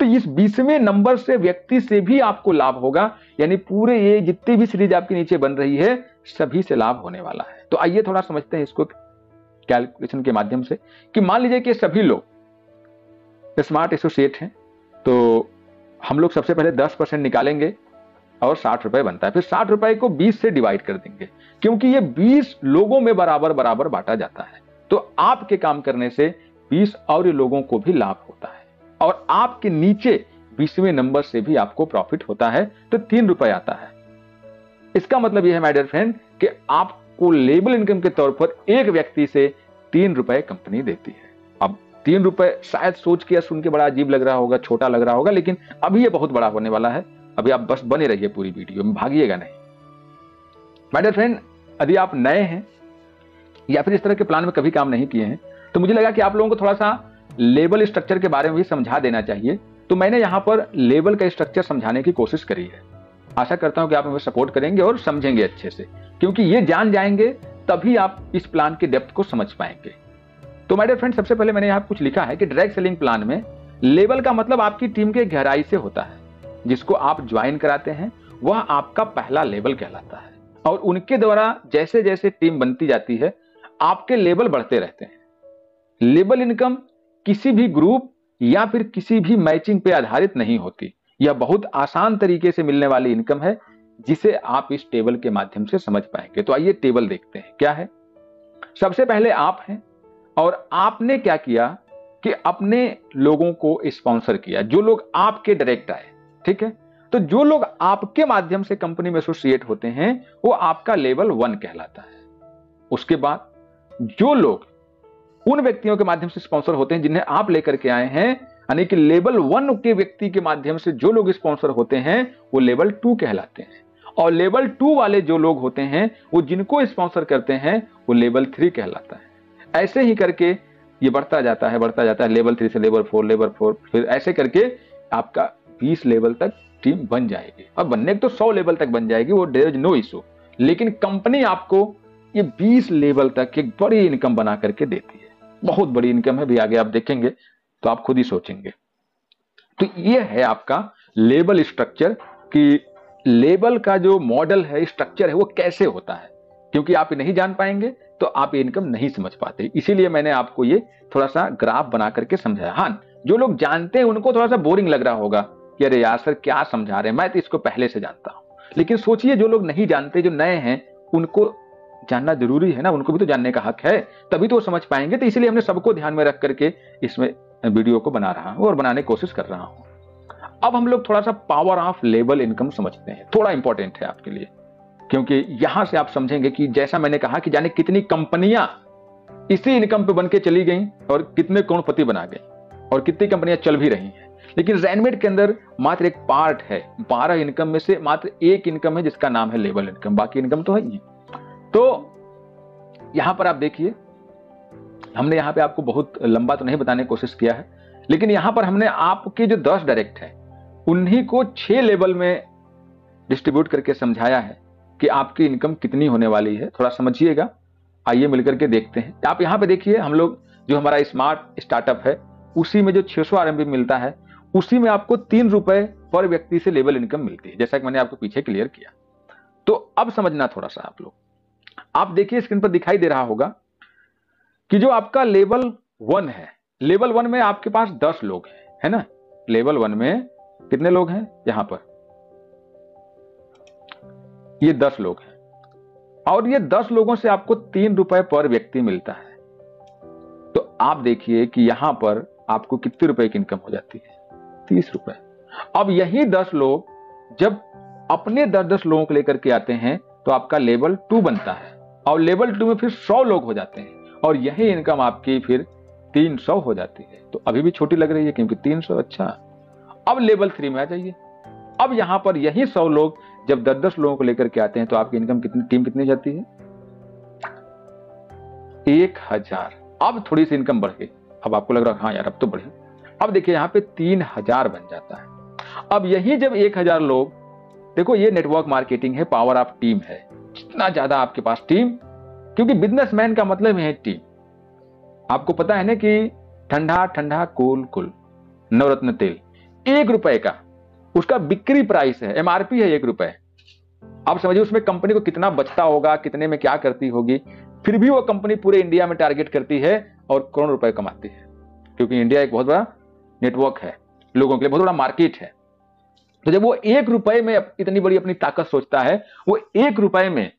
तो इस 20वें नंबर से व्यक्ति से भी आपको लाभ होगा, यानी पूरे ये जितनी भी सीरीज आपके नीचे बन रही है सभी से लाभ होने वाला है। तो आइए थोड़ा समझते हैं इसको कैलकुलेशन के माध्यम से, कि मान लीजिए कि सभी लोग स्मार्ट एसोसिएट हैं, तो हम लोग सबसे पहले 10% निकालेंगे और 60 रुपए बनता है। फिर 60 रुपए को 20 से डिवाइड कर देंगे, क्योंकि ये 20 लोगों में बराबर बराबर बांटा जाता है। तो आपके काम करने से 20 और लोगों को भी लाभ होता है, और आपके नीचे 20वें नंबर से भी आपको प्रॉफिट होता है, तो 3 रुपए आता है। इसका मतलब यह है माय डियर फ्रेंड कि आपको लेबल इनकम के तौर पर एक व्यक्ति से 3 रुपए कंपनी देती है। अब 3 रुपए शायद सोच के या सुन के बड़ा अजीब लग रहा होगा, छोटा लग रहा होगा, लेकिन अभी ये बहुत बड़ा होने वाला है। अभी आप बस बने रहिए पूरी वीडियो में, भागिएगा नहीं। माय डियर फ्रेंड, यदि आप नए हैं या फिर इस तरह के प्लान में कभी काम नहीं किए हैं, तो मुझे लगा कि आप लोगों को थोड़ा सा लेबल स्ट्रक्चर के बारे में भी समझा देना चाहिए। तो मैंने यहां पर लेबल का स्ट्रक्चर समझाने की कोशिश करी है। आशा करता हूं कि आप हमें सपोर्ट करेंगे और समझेंगे अच्छे से, क्योंकि ये जान जाएंगे तभी आप इस प्लान की डेप्थ को समझ पाएंगे। तो माय डियर फ्रेंड, सबसे पहले मैंने यहां कुछ लिखा है कि डायरेक्ट सेलिंग प्लान में लेबल का मतलब आपकी टीम के गहराई से होता है, जिसको आप ज्वाइन कराते हैं वह आपका पहला लेवल कहलाता है। और उनके द्वारा जैसे जैसे टीम बनती जाती है, आपके लेवल बढ़ते रहते हैं। लेवल इनकम किसी भी ग्रुप या फिर किसी भी मैचिंग पे आधारित नहीं होती। यह बहुत आसान तरीके से मिलने वाली इनकम है, जिसे आप इस टेबल के माध्यम से समझ पाएंगे। तो आइए टेबल देखते हैं क्या है। सबसे पहले आप हैं, और आपने क्या किया कि अपने लोगों को स्पॉन्सर किया, जो लोग आपके डायरेक्ट आए। ठीक है, तो जो लोग आपके माध्यम से कंपनी में एसोसिएट होते हैं, वो आपका लेवल 1 कहलाता है। उसके बाद जो लोग उन व्यक्तियों के माध्यम से स्पॉन्सर होते हैं जिन्हें आप लेकर के आए हैं, यानी कि लेवल 1 के व्यक्ति के माध्यम से जो लोग स्पॉन्सर होते हैं, वो लेवल 2 कहलाते हैं। और लेवल 2 वाले जो लोग होते हैं, वो जिनको स्पॉन्सर करते हैं, वो लेवल 3 कहलाता है। ऐसे ही करके ये बढ़ता जाता है, बढ़ता जाता है, लेवल 3 से लेवल 4, लेवल 4, फिर ऐसे करके आपका 20 लेवल तक टीम बन जाएगी। और बनने तो 100 लेवल तक बन जाएगी, वो देयर इज नो इशू। लेकिन कंपनी आपको ये 20 लेवल तक एक बड़ी इनकम बना करके देती है। बहुत बड़ी इनकम है भी, आगे आप देखेंगे तो आप खुद ही सोचेंगे। तो ये है आपका लेवल स्ट्रक्चर, कि लेवल का जो मॉडल है, स्ट्रक्चर है, वो कैसे होता है। क्योंकि आप नहीं जान पाएंगे तो आप ये इनकम नहीं समझ पाते। इसीलिए मैंने आपको ये थोड़ा सा ग्राफ बना करके समझाया। हाँ, जो लोग जानते हैं उनको थोड़ा सा बोरिंग लग रहा होगा कि अरे यार सर क्या समझा रहे हैं, मैं तो इसको पहले से जानता हूं। लेकिन सोचिए, जो लोग नहीं जानते, जो नए हैं, उनको जानना जरूरी है ना, उनको भी तो जानने का हक है, तभी तो वो समझ पाएंगे। तो इसलिए हमने सबको ध्यान में रख करके इसमें वीडियो को बना रहा हूं और बनाने की कोशिश कर रहा हूं। अब हम लोग थोड़ा सा पावर ऑफ लेवल इनकम समझते हैं, थोड़ा इंपॉर्टेंट है आपके लिए, क्योंकि यहां से आप समझेंगे कि जैसा मैंने कहा कि जाने कितनी कंपनियां इसी इनकम पे बन के चली गई और कितने करोड़पति बना गए और कितनी कंपनियां चल भी रही हैं। लेकिन रैनमेड के अंदर मात्र एक पार्ट है, 12 इनकम में से मात्र एक इनकम है जिसका नाम है लेवल इनकम, बाकी इनकम तो है ही। तो यहां पर आप देखिए, हमने यहां पे आपको बहुत लंबा तो नहीं बताने की कोशिश किया है, लेकिन यहां पर हमने आपके जो 10 डायरेक्ट है उन्हीं को 6 लेवल में डिस्ट्रीब्यूट करके समझाया है कि आपकी इनकम कितनी होने वाली है। थोड़ा समझिएगा, आइए मिलकर के देखते हैं। आप यहां पे देखिए, हम लोग जो हमारा स्मार्ट स्टार्टअप है, उसी में जो 600 RMB मिलता है, उसी में आपको 3 रुपए पर व्यक्ति से लेवल इनकम मिलती है, जैसा कि मैंने आपको पीछे क्लियर किया। तो अब समझना थोड़ा सा आप लोग। आप देखिए स्क्रीन पर दिखाई दे रहा होगा कि जो आपका लेवल 1 है, लेवल 1 में आपके पास 10 लोग हैं, है ना। लेवल 1 में कितने लोग हैं, यहां पर ये 10 लोग हैं, और ये 10 लोगों से आपको 3 रुपए पर व्यक्ति मिलता है। तो आप देखिए कि यहां पर आपको कितने रुपए की इनकम हो जाती है, 30 रुपए। अब यही 10 लोग जब अपने 10-10 लोगों को लेकर के आते हैं तो आपका लेवल 2 बनता है, और लेवल 2 में फिर 100 लोग हो जाते हैं, और यही इनकम आपकी फिर 300 हो जाती है। तो अभी भी छोटी लग रही है क्योंकि 300, अच्छा। अब लेवल 3 में आ जाइए। अब यहां पर यही 100 लोग जब 10-10 लोगों को लेकर के आते हैं तो आपकी इनकम कितनी, टीम कितनी जाती है, 1000। अब थोड़ी सी इनकम बढ़ गई, अब आपको लग रहा है हाँ यार अब तो बढ़ी। अब देखिए यहां पे 3000 बन जाता है। अब यही जब 1000 लोग, देखो ये नेटवर्क मार्केटिंग है, पावर ऑफ टीम है। जितना ज्यादा आपके पास टीम, क्योंकि बिजनेसमैन का मतलब है टीम। आपको पता है ना कि ठंडा ठंडा कूल कूल नवरत्न तेल 1 रुपए का उसका बिक्री प्राइस है, MRP है 1 रुपए। आप समझिए उसमें कंपनी को कितना बचता होगा, कितने में क्या करती होगी, फिर भी वो कंपनी पूरे इंडिया में टारगेट करती है और करोड़ रुपए कमाती है, क्योंकि इंडिया एक बहुत बड़ा नेटवर्क है, लोगों के लिए बहुत बड़ा मार्केट है। तो जब वो 1 रुपए में इतनी बड़ी अपनी ताकत सोचता है, वो 1 रुपए में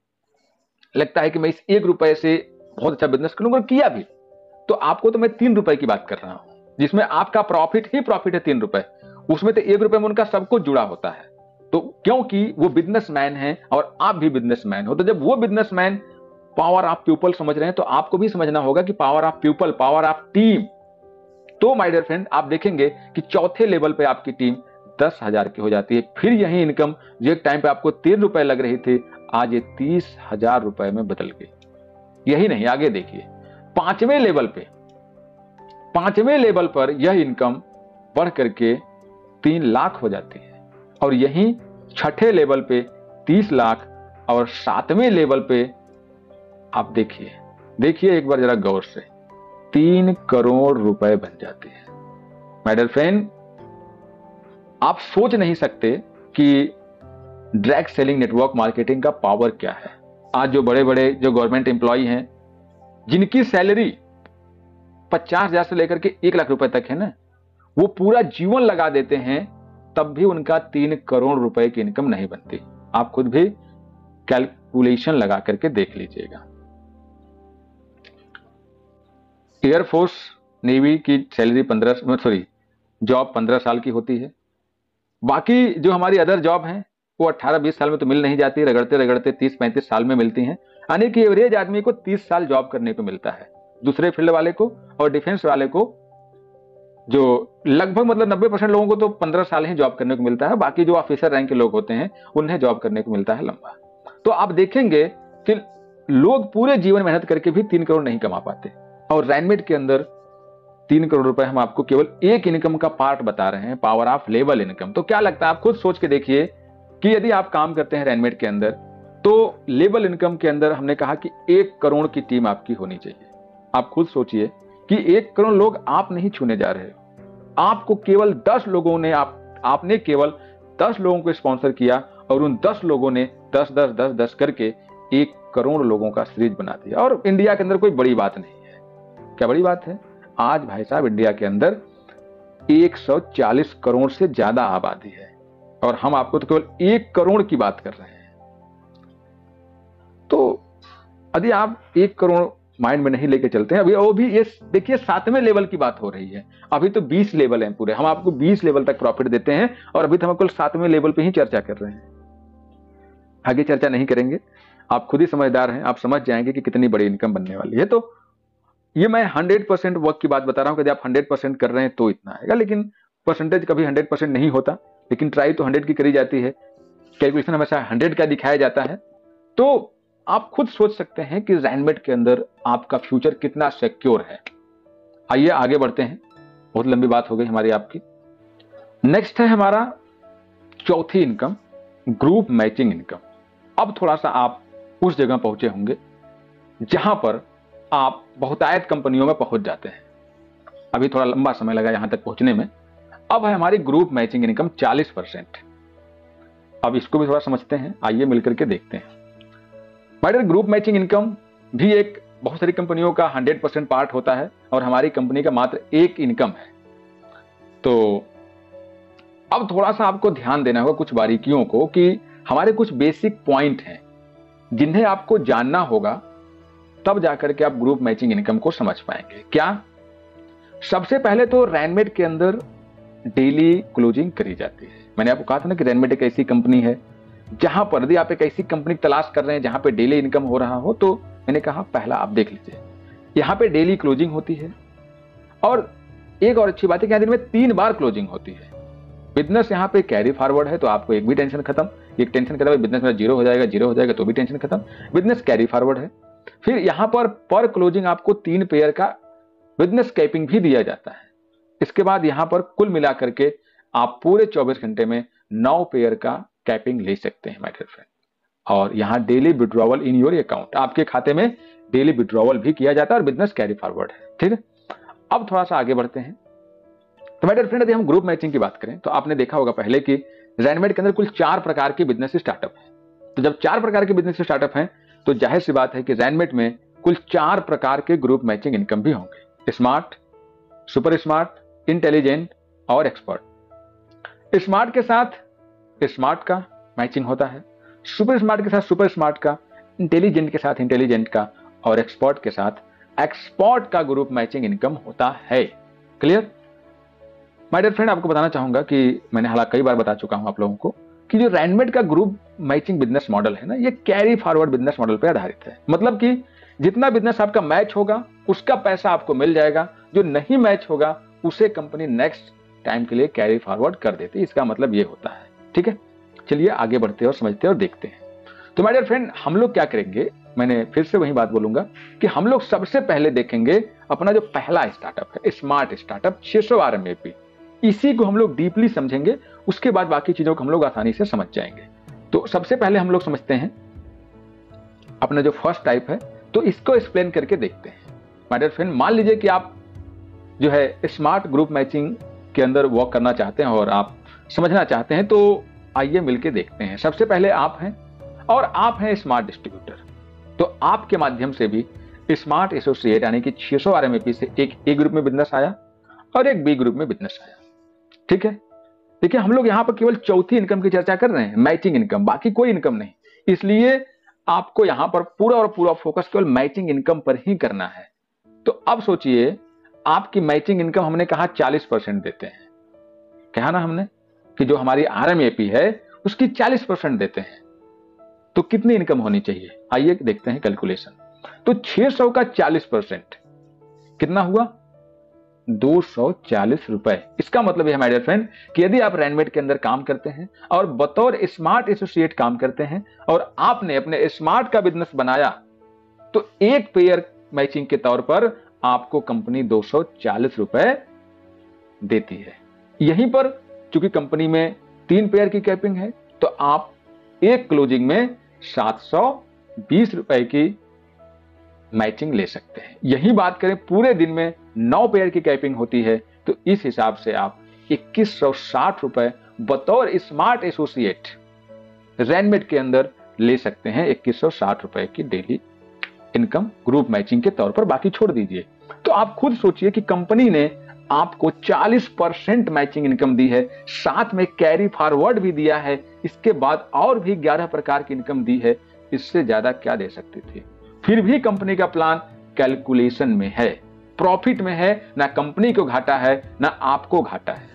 लगता है कि मैं इस 1 रुपए से बहुत अच्छा बिजनेस करूंगा, किया भी। तो आपको तो मैं 3 रुपए की बात कर रहा हूं, जिसमें आपका प्रॉफिट ही प्रॉफिट है 3 रुपए, उसमें तो 1 रुपए में उनका सब कुछ जुड़ा होता है। तो क्योंकि वो बिजनेसमैन है और आप भी बिजनेसमैन हो, तो जब वो बिजनेसमैन पावर ऑफ पीपल समझ रहे हैं तो आपको भी समझना होगा कि power of people, power of team. तो माय डियर फ्रेंड, आप देखेंगे कि चौथे लेवल पे आपकी टीम 10,000 की हो जाती है। फिर यही इनकम जो एक टाइम पे आपको 3 रुपए लग रही थी, आज ये 30,000 रुपए में बदल गई। यही नहीं, आगे देखिए 5वें लेवल पर यह इनकम बढ़ करके 3 लाख हो जाती है, और यही 6ठे लेवल पे 30 लाख, और 7वें लेवल पे आप देखिए एक बार जरा गौर से, 3 करोड़ रुपए बन जाते हैं। माय डियर फ्रेंड, आप सोच नहीं सकते कि डायरेक्ट सेलिंग नेटवर्क मार्केटिंग का पावर क्या है। आज जो बड़े बड़े जो गवर्नमेंट एम्प्लॉय हैं, जिनकी सैलरी 50,000 से लेकर के 1 लाख रुपए तक है ना, वो पूरा जीवन लगा देते हैं, तब भी उनका 3 करोड़ रुपए की इनकम नहीं बनती। आप खुद भी कैलकुलेशन लगा करके देख लीजिएगा। एयरफोर्स नेवी की सैलरी जॉब 15 साल की होती है। बाकी जो हमारी अदर जॉब हैं वो 18-20 साल में तो मिल नहीं जाती, रगड़ते रगड़ते 30-35 साल में मिलती हैं। यानी कि एवरेज आदमी को 30 साल जॉब करने को मिलता है, दूसरे फील्ड वाले को और डिफेंस वाले को जो लगभग मतलब 90% लोगों को तो 15 साल ही जॉब करने को मिलता है। बाकी जो ऑफिसर रैंक के लोग होते हैं उन्हें जॉब करने को मिलता है लंबा। तो आप देखेंगे कि लोग पूरे जीवन मेहनत करके भी 3 करोड़ नहीं कमा पाते, और रैनमेट के अंदर 3 करोड़ रुपए हम आपको केवल एक इनकम का पार्ट बता रहे हैं, पावर ऑफ लेवल इनकम। तो क्या लगता है, आप खुद सोच के देखिए कि यदि आप काम करते हैं रैनमेट के अंदर, तो लेवल इनकम के अंदर हमने कहा कि 1 करोड़ की टीम आपकी होनी चाहिए। आप खुद सोचिए कि 1 करोड़ लोग आप नहीं छूने जा रहे हो, आपको केवल 10 लोगों ने आपने केवल 10 लोगों को स्पॉन्सर किया, और उन 10 लोगों ने 10-10-10-10 करके 1 करोड़ लोगों का सीरीज बना दिया। और इंडिया के अंदर कोई बड़ी बात नहीं है। क्या बड़ी बात है? आज भाई साहब इंडिया के अंदर 140 करोड़ से ज्यादा आबादी है, और हम आपको तो केवल 1 करोड़ की बात कर रहे हैं। तो यदि आप 1 करोड़ माइंड में नहीं लेके चलते हैं, अभी वो भी ये देखिए 7वें लेवल की बात हो रही है। अभी तो 20 लेवल हैं पूरे, हम आपको 20 लेवल तक प्रॉफिट देते हैं, और अभी तो हम केवल 7वें लेवल पे ही चर्चा कर रहे हैं, आगे चर्चा नहीं करेंगे। आप खुद ही समझदार हैं, आप समझ जाएंगे कि कितनी बड़ी इनकम बनने वाली है। तो ये मैं 100% वर्क की बात बता रहा हूं कि यदि आप 100% कर रहे हैं तो इतना आएगा, लेकिन परसेंटेज कभी 100% नहीं होता, लेकिन ट्राई तो 100 की करी जाती है, कैलकुलेशन हमेशा 100 का दिखाया जाता है। तो आप खुद सोच सकते हैं कि रैनमेट के अंदर आपका फ्यूचर कितना सिक्योर है। आइए आगे बढ़ते हैं, बहुत लंबी बात हो गई हमारी आपकी। नेक्स्ट है हमारा चौथी इनकम, ग्रुप मैचिंग इनकम। अब थोड़ा सा आप उस जगह पहुंचे होंगे जहां पर आप बहुतायत कंपनियों में पहुंच जाते हैं। अभी थोड़ा लंबा समय लगा यहां तक पहुंचने में। अब है हमारी ग्रुप मैचिंग इनकम 40%। अब इसको भी थोड़ा समझते हैं, आइए मिलकर के देखते हैं। My dear, group matching income भी एक बहुत सारी कंपनियों का 100% पार्ट होता है, और हमारी कंपनी का मात्र एक इनकम है। तो अब थोड़ा सा आपको ध्यान देना होगा कुछ बारीकियों को, कि हमारे कुछ बेसिक पॉइंट हैं जिन्हें आपको जानना होगा, तब जाकर के आप ग्रुप मैचिंग इनकम को समझ पाएंगे। क्या? सबसे पहले तो रैनमेट के अंदर डेली क्लोजिंग करी जाती है। मैंने आपको कहा था ना कि रैनमेट एक ऐसी कंपनी है जहां पर यदि आप एक ऐसी कंपनी तलाश कर रहे हैं जहां पे डेली इनकम हो रहा हो, तो मैंने कहा पहला आप देख लीजिए, यहां पे डेली क्लोजिंग होती है। और एक और अच्छी बात है कि यहां दिन में 3 बार क्लोजिंग होती है। बिजनेस यहां पे कैरी फॉरवर्ड है, तो आपको एक भी टेंशन खत्म। एक टेंशन खत्म, बिजनेस में जीरो हो जाएगा तो भी टेंशन खत्म। बिजनेस कैरी फॉरवर्ड है। फिर यहां पर क्लोजिंग आपको 3 पेयर का बिजनेस कैपिंग भी दिया जाता है। इसके बाद यहां पर कुल मिलाकर के आप पूरे 24 घंटे में 9 पेयर का कैपिंग ले सकते हैं माय डियर फ्रेंड। और यहां daily withdrawal in your account, आपके खाते में डेली विड्रॉवल भी किया जाता है, और बिजनेस कैरी फॉरवर्ड है। ठीक है, अब थोड़ा सा आगे बढ़ते हैं। तो माय डियर फ्रेंड, यदि हम ग्रुप मैचिंग की बात करें तो आपने देखा होगा पहले कि रैनमेट के अंदर कुल 4 प्रकार के बिजनेस स्टार्टअप है। तो जब 4 प्रकार के बिजनेस स्टार्टअप हैं, तो जाहिर सी बात है कि रैनमेट में कुल 4 प्रकार के ग्रुप मैचिंग इनकम भी होंगे। स्मार्ट, सुपर स्मार्ट, इंटेलिजेंट और एक्सपर्ट। स्मार्ट के साथ स्मार्ट का मैचिंग होता है, सुपर स्मार्ट के साथ सुपर स्मार्ट का, इंटेलिजेंट के साथ इंटेलिजेंट का, और एक्सपर्ट के साथ एक्सपर्ट का ग्रुप मैचिंग इनकम होता है। क्लियर? माय डियर फ्रेंड, आपको बताना चाहूंगा कि मैंने हालांकि कई बार बता चुका हूं आप लोगों को कि जो रैनमेट का ग्रुप मैचिंग बिजनेस मॉडल है ना, ये कैरी फॉरवर्ड बिजनेस मॉडल पर आधारित है। मतलब कि जितना बिजनेस आपका मैच होगा उसका पैसा आपको मिल जाएगा, जो नहीं मैच होगा उसे कंपनी नेक्स्ट टाइम के लिए कैरी फॉरवर्ड कर देती है। इसका मतलब ये होता है। ठीक है, चलिए आगे बढ़ते हैं और समझते हैं और देखते हैं। तो माय डियर फ्रेंड, हम लोग क्या करेंगे, मैंने फिर से वही बात बोलूंगा कि हम लोग सबसे पहले देखेंगे अपना जो पहला स्टार्टअप है, स्मार्ट स्टार्टअप 600 RMAP। इसी को हम लोग डीपली समझेंगे, उसके बाद बाकी चीजों को हम लोग आसानी से समझ जाएंगे। तो सबसे पहले हम लोग समझते हैं अपना जो फर्स्ट टाइप है, तो इसको एक्सप्लेन करके देखते हैं। माय डियर फ्रेंड, मान लीजिए कि आप जो है स्मार्ट ग्रुप मैचिंग के अंदर वर्क करना चाहते हैं और आप समझना चाहते हैं, तो आइए मिलके देखते हैं। सबसे पहले आप हैं और आप हैं स्मार्ट डिस्ट्रीब्यूटर, तो आपके माध्यम से भी स्मार्ट एसोसिएट यानी कि 600 RMAP से एक ए ग्रुप में बिजनेस आया और एक बी ग्रुप में बिजनेस आया। ठीक है, देखिए हम लोग यहाँ पर केवल चौथी इनकम की चर्चा कर रहे हैं, मैचिंग इनकम, बाकी कोई इनकम नहीं। इसलिए आपको यहाँ पर पूरा और पूरा फोकस केवल मैचिंग इनकम पर ही करना है। तो अब सोचिए, आपकी मैचिंग इनकम हमने कहा 40% देते हैं, कहा ना हमने कि जो हमारी RMAP है उसकी 40% देते हैं, तो कितनी इनकम होनी चाहिए? आइए देखते हैं कैलकुलेशन। तो 600 का 40% कितना हुआ? 240 रुपए। इसका मतलब है माय डियर फ्रेंड कि यदि आप रैनमेट के अंदर काम करते हैं और बतौर स्मार्ट एसोसिएट काम करते हैं और आपने अपने स्मार्ट का बिजनेस बनाया, तो एक पेयर मैचिंग के तौर पर आपको कंपनी 240 रुपए देती है। यहीं पर चूंकि कंपनी में 3 पेयर की कैपिंग है, तो आप एक क्लोजिंग में 720 रुपए की मैचिंग ले सकते हैं। यही बात करें पूरे दिन में 9 पेयर की कैपिंग होती है, तो इस हिसाब से आप 2160 रुपए बतौर स्मार्ट एसोसिएट रैनमेट के अंदर ले सकते हैं। 2160 रुपए की डेली इनकम ग्रुप मैचिंग के तौर पर, बाकी छोड़ दीजिए। तो आप खुद सोचिए कि कंपनी ने आपको 40% मैचिंग इनकम दी है, साथ में कैरी फॉरवर्ड भी दिया है, इसके बाद और भी 11 प्रकार की इनकम दी है। इससे ज्यादा क्या दे सकती थी? फिर भी कंपनी का प्लान कैलकुलेशन में है, प्रॉफिट में है, ना कंपनी को घाटा है ना आपको घाटा है।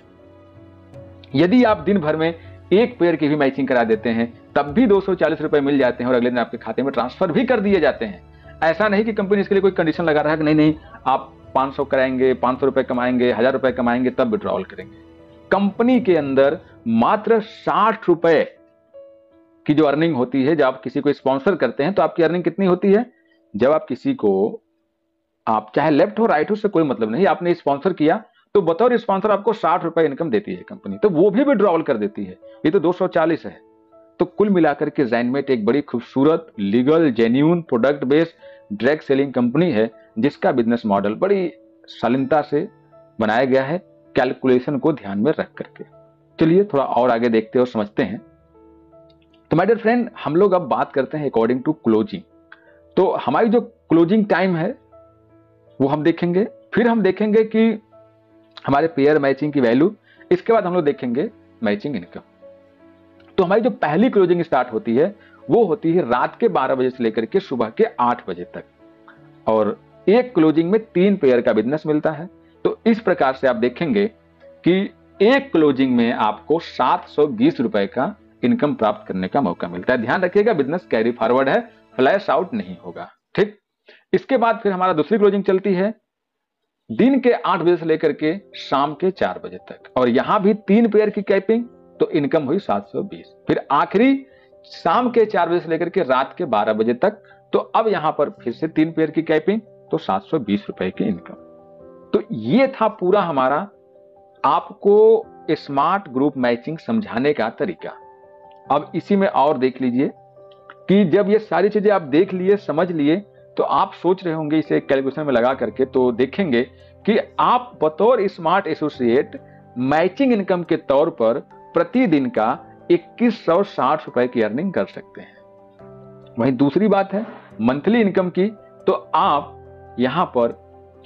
यदि आप दिन भर में एक पेयर की भी मैचिंग करा देते हैं, तब भी 240 रुपए मिल जाते हैं और अगले दिन आपके खाते में ट्रांसफर भी कर दिए जाते हैं। ऐसा नहीं कि कंपनी इसके लिए कोई कंडीशन लगा रहा है कि नहीं नहीं आप 500 कराएंगे, 500 रुपए कमाएंगे, 1000 रुपए कमाएंगे तब विड्रॉल करेंगे। कंपनी के अंदर मात्र 60 रुपए की जो अर्निंग होती है, जब आप किसी को स्पॉन्सर करते हैं तो आपकी अर्निंग कितनी होती है? जब आप किसी को, आप चाहे लेफ्ट हो राइट हो, उससे कोई मतलब नहीं, आपने स्पॉन्सर किया तो बतौर स्पॉन्सर आपको 60 रुपए इनकम देती है कंपनी, तो वो भी विड्रॉल कर देती है। ये तो 240 है। तो कुल मिलाकर के रैनमेट एक बड़ी खूबसूरत legal genuine product based direct selling company है, जिसका बिजनेस मॉडल बड़ी शालीनता से बनाया गया है, कैलकुलेशन को ध्यान में रख करके। चलिए थोड़ा और आगे देखते और समझते हैं। तो माय डियर फ्रेंड, हम लोग अब बात करते हैं अकॉर्डिंग टू क्लोजिंग। तो हमारी जो क्लोजिंग टाइम है वो हम देखेंगे, फिर हम देखेंगे कि हमारे पेयर मैचिंग की वैल्यू, इसके बाद हम लोग देखेंगे मैचिंग इनकम। तो हमारी जो पहली क्लोजिंग स्टार्ट होती है वो होती है रात के 12 बजे से लेकर के सुबह के 8 बजे तक, और एक क्लोजिंग में 3 पेयर का बिजनेस मिलता है। तो इस प्रकार से आप देखेंगे कि एक क्लोजिंग में आपको 720 रुपए का इनकम प्राप्त करने का मौका मिलता है। ध्यान रखिएगा बिजनेस कैरी फॉरवर्ड है, फ्लैश आउट नहीं होगा। ठीक, इसके बाद फिर हमारा दूसरी क्लोजिंग चलती है दिन के 8 बजे से लेकर के शाम के 4 बजे तक, और यहां भी 3 पेयर की कैपिंग, तो इनकम हुई 720। फिर आखिरी शाम के 4 बजे से लेकर के रात के 12 बजे तक, तो अब यहां पर फिर से 3 पेयर की कैपिंग, तो 720 रुपए की इनकम। तो ये था पूरा हमारा आपको स्मार्ट ग्रुप मैचिंग समझाने का तरीका। अब इसी में और देख लीजिए कि जब ये सारी चीजें आप देख लिए, समझ लिए, तो आप सोच रहे होंगे इसे कैलकुलेशन में लगा करके, तो देखेंगे कि आप बतौर स्मार्ट एसोसिएट मैचिंग इनकम के तौर पर प्रतिदिन का 2160 रुपए की अर्निंग कर सकते हैं। वहीं दूसरी बात है मंथली इनकम की, तो आप यहां पर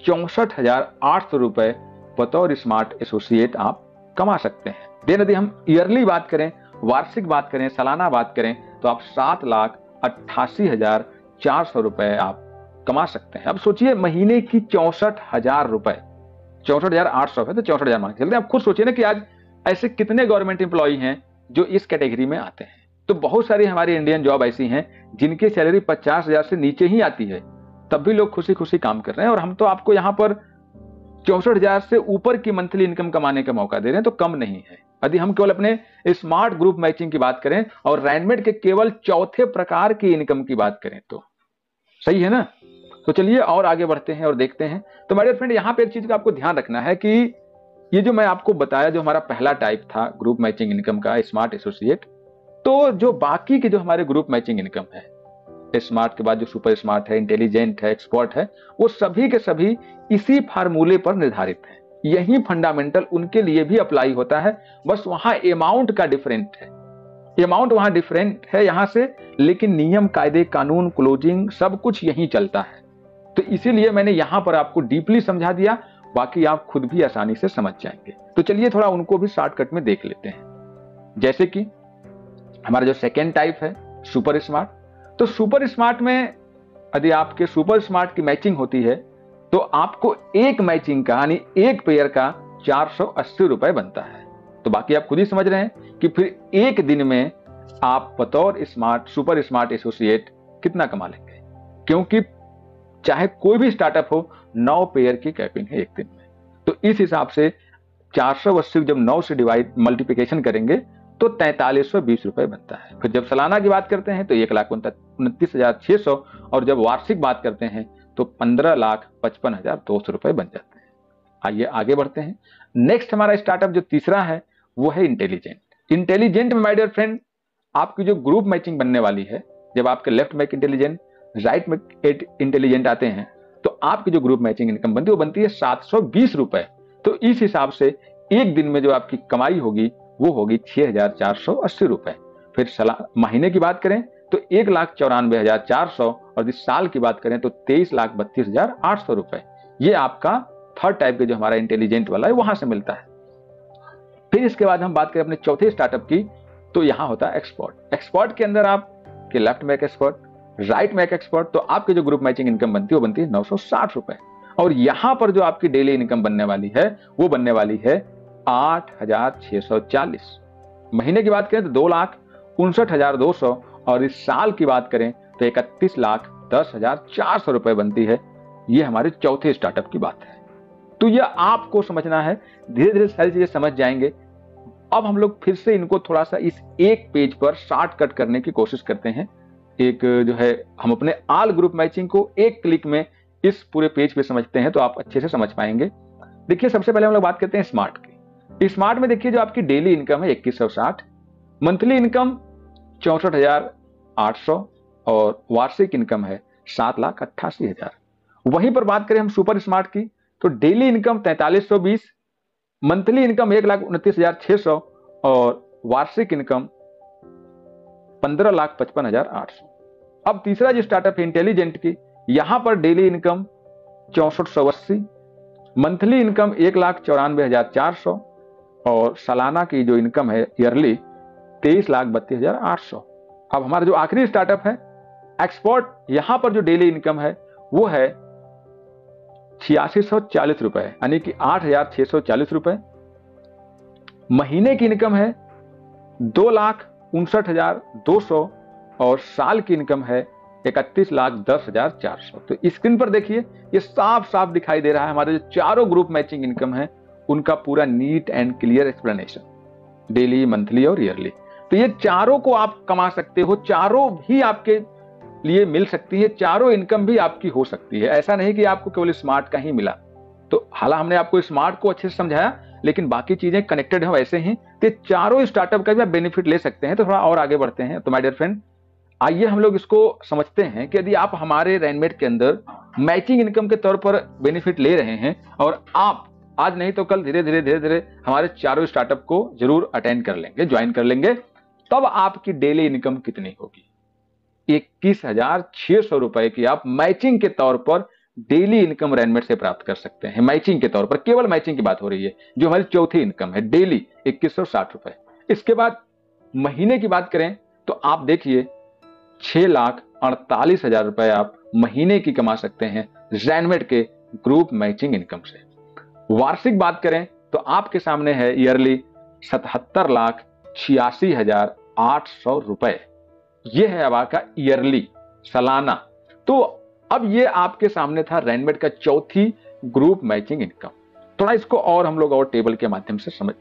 64,800 रुपए बतौर स्मार्ट एसोसिएट आप कमा सकते हैं। देन यदि हम ईयरली बात करें, वार्षिक बात करें, सालाना बात करें, तो आप 7,88,400 रुपए आप कमा सकते हैं। अब सोचिए महीने की 64,000 रुपए, 64,800 है तो 64,000 मान के चलते हैं। आप खुद सोचिए ना कि आज ऐसे कितने गवर्नमेंट एम्प्लॉई हैं जो इस कैटेगरी में आते हैं। तो बहुत सारी हमारी इंडियन जॉब ऐसी हैं जिनकी सैलरी 50,000 से नीचे ही आती है, तब भी लोग खुशी खुशी काम कर रहे हैं, और हम तो आपको यहाँ पर 64,000 से ऊपर की मंथली इनकम कमाने का मौका दे रहे हैं, तो कम नहीं है। यदि हम केवल अपने स्मार्ट ग्रुप मैचिंग की बात करें और रैनमेट के केवल चौथे प्रकार की इनकम की बात करें, तो सही है ना। तो चलिए और आगे बढ़ते हैं और देखते हैं। तो मेरे फ्रेंड, यहाँ पे एक चीज का आपको ध्यान रखना है कि ये जो मैं आपको बताया, जो हमारा पहला टाइप था ग्रुप मैचिंग इनकम का, स्मार्ट एसोसिएट, तो जो बाकी के जो हमारे ग्रुप मैचिंग इनकम है, स्मार्ट के बाद जो सुपर स्मार्ट है, इंटेलिजेंट है, एक्सपर्ट है, वो सभी के सभी इसी फार्मूले पर निर्धारित है। यही फंडामेंटल उनके लिए भी अप्लाई होता है, बस वहां अमाउंट का डिफरेंट है। अमाउंट वहां डिफरेंट है यहां से, लेकिन नियम कायदे कानून क्लोजिंग सब कुछ यहीं चलता है। तो इसीलिए मैंने यहां पर आपको डीपली समझा दिया, बाकी आप खुद भी आसानी से समझ जाएंगे। तो चलिए थोड़ा उनको भी शॉर्टकट में देख लेते हैं। जैसे कि हमारा जो सेकेंड टाइप है सुपर स्मार्ट, तो सुपर स्मार्ट में यदि आपके सुपर स्मार्ट की मैचिंग होती है तो आपको एक मैचिंग का यानी एक पेयर का 480 रुपए बनता है। तो बाकी आप खुद ही समझ रहे हैं कि फिर एक दिन में आप बतौर स्मार्ट सुपर स्मार्ट एसोसिएट कितना कमा लेंगे, क्योंकि चाहे कोई भी स्टार्टअप हो 9 पेयर की कैपिंग है एक दिन में। तो इस हिसाब से 480 जब 9 से डिवाइड मल्टीप्लिकेशन करेंगे तो 4320 रुपए बनता है। फिर जब सालाना की बात करते हैं तो 1,29,600 और जब वार्षिक बात करते हैं तो 15,55,200 रुपए बन जाते हैं। आइए आगे बढ़ते हैं। नेक्स्ट हमारा स्टार्टअप जो तीसरा है वो है इंटेलिजेंट। इंटेलिजेंट में माय डियर फ्रेंड आपकी जो ग्रुप मैचिंग बनने वाली है, जब आपके लेफ्ट में इंटेलिजेंट राइट में इंटेलिजेंट आते हैं तो आपकी जो ग्रुप मैचिंग इनकम बनती है वो बनती है 720 रुपए। तो इस हिसाब से एक दिन में जो आपकी कमाई होगी वो होगी 6,480 रुपए। फिर महीने की बात करें तो 1,94,400 और इस साल की बात करें तो 23,32,800 रुपए। ये आपका थर्ड टाइप के जो हमारा इंटेलिजेंट वाला है वहां से मिलता है। फिर इसके बाद हम बात करें अपने चौथे स्टार्टअप की, तो यहां होता है एक्सपर्ट। एक्सपर्ट के अंदर आपके लेफ्ट में एक एक्सपर्ट, राइट में एक एक्सपर्ट, तो आपकी जो ग्रुप मैचिंग इनकम बनती है वो बनती है 960 रुपए। और यहां पर जो आपकी डेली इनकम बनने वाली है वो बनने वाली है 8,640। महीने की बात करें तो 2,59,200 और इस साल की बात करें तो 31,10,400 रुपए बनती है। ये हमारे चौथे स्टार्टअप की बात है। तो ये आपको समझना है, धीरे धीरे सारी चीजें समझ जाएंगे। अब हम लोग फिर से इनको थोड़ा सा इस एक पेज पर शॉर्टकट करने की कोशिश करते हैं। एक जो है हम अपने ऑल ग्रुप मैचिंग को एक क्लिक में इस पूरे पेज पे समझते हैं तो आप अच्छे से समझ पाएंगे। देखिए सबसे पहले हम लोग बात करते हैं स्मार्ट की। स्मार्ट में देखिए जो आपकी डेली इनकम है 2160, मंथली इनकम 64,800 और वार्षिक इनकम है 7,88,000। वहीं पर बात करें हम सुपर स्मार्ट की तो डेली इनकम 4320, मंथली इनकम 1,29,600 और वार्षिक इनकम 15,55,800। अब तीसरा जो स्टार्टअप है इंटेलिजेंट की, यहां पर डेली इनकम 6480, मंथली इनकम 1,94,400 और सालाना की जो इनकम है ईयरली 23,32,800। अब हमारा जो आखिरी स्टार्टअप है एक्सपोर्ट, यहां पर जो डेली इनकम है वो है 8640 रुपए यानी कि 8,640 रुपए। महीने की इनकम है 2,59,200 और साल की इनकम है 31,10,400। तो स्क्रीन पर देखिए ये साफ साफ दिखाई दे रहा है हमारे जो चारों ग्रुप मैचिंग इनकम है उनका पूरा neat and clear explanation, daily monthly और ईयरली। तो ये चारों को आप कमा सकते हो, चारों भी आपके लिए मिल सकती है, चारों इनकम भी आपकी हो सकती है। ऐसा नहीं कि आपको केवल स्मार्ट का ही मिला। तो हालांकि हमने आपको स्मार्ट को अच्छे से समझाया लेकिन बाकी चीजें कनेक्टेड है वैसे ही, तो चारों स्टार्टअप का भी आप बेनिफिट ले सकते हैं। तो थोड़ा और आगे बढ़ते हैं। तो माय डियर फ्रेंड आइए हम लोग इसको समझते हैं कि यदि आप हमारे रैनमेट के अंदर मैचिंग इनकम के तौर पर बेनिफिट ले रहे हैं और आप आज नहीं तो कल धीरे धीरे हमारे चारों स्टार्टअप को जरूर अटेंड कर लेंगे, ज्वाइन कर लेंगे, तब आपकी डेली इनकम कितनी होगी? 21,600 रुपए की आप मैचिंग के तौर पर डेली इनकम रैनमेट से प्राप्त कर सकते हैं। मैचिंग के तौर पर, केवल मैचिंग की बात हो रही है, जो हमारी चौथी इनकम है डेली 2160 रुपए। इसके बाद महीने की बात करें तो आप देखिए 6,48,000 रुपए आप महीने की कमा सकते हैं रैनमेट के ग्रुप मैचिंग इनकम से। वार्षिक बात करें तो आपके सामने है ईयरली 77,86,800 रुपए। यह है अब आपका ईयरली, सालाना। तो अब ये आपके सामने था रैनमेट का चौथी ग्रुप मैचिंग इनकम। थोड़ा इसको और हम लोग और टेबल के माध्यम से समझ।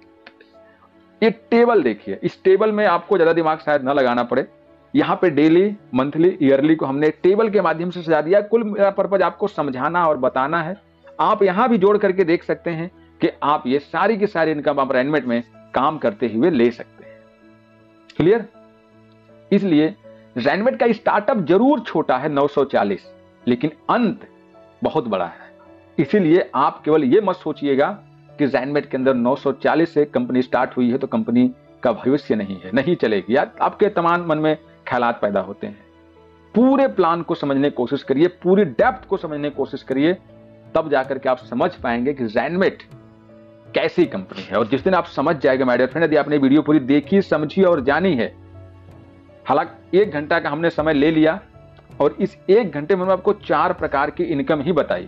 ये टेबल देखिए, इस टेबल में आपको ज्यादा दिमाग शायद ना लगाना पड़े। यहां पे डेली, मंथली, ईयरली को हमने टेबल के माध्यम से सजा दिया। कुल मेरा पर्पज आपको समझाना और बताना है। आप यहां भी जोड़ करके देख सकते हैं कि आप ये सारी की सारी इनकम आप रैनमेट में काम करते हुए ले सकते हैं। क्लियर? इसलिए रैनमेट का स्टार्टअप जरूर छोटा है 940, लेकिन अंत बहुत बड़ा है। इसीलिए आप केवल ये मत सोचिएगा कि रैनमेट के अंदर 940 से कंपनी स्टार्ट हुई है तो कंपनी का भविष्य नहीं है, नहीं चलेगी, या आपके तमाम मन में ख्यालात पैदा होते हैं। पूरे प्लान को समझने की कोशिश करिए, पूरी डेप्थ को समझने की कोशिश करिए, तब जाकर के आप समझ पाएंगे कि रैनमेट कैसी कंपनी है। और जिस दिन आप समझ जाएंगे माय डियर फ्रेंड, यदि आपने वीडियो पूरी देखी, समझी और जानी है, हालांकि 1 घंटा का हमने समय ले लिया और इस 1 घंटे में आपको 4 प्रकार की इनकम ही बताई,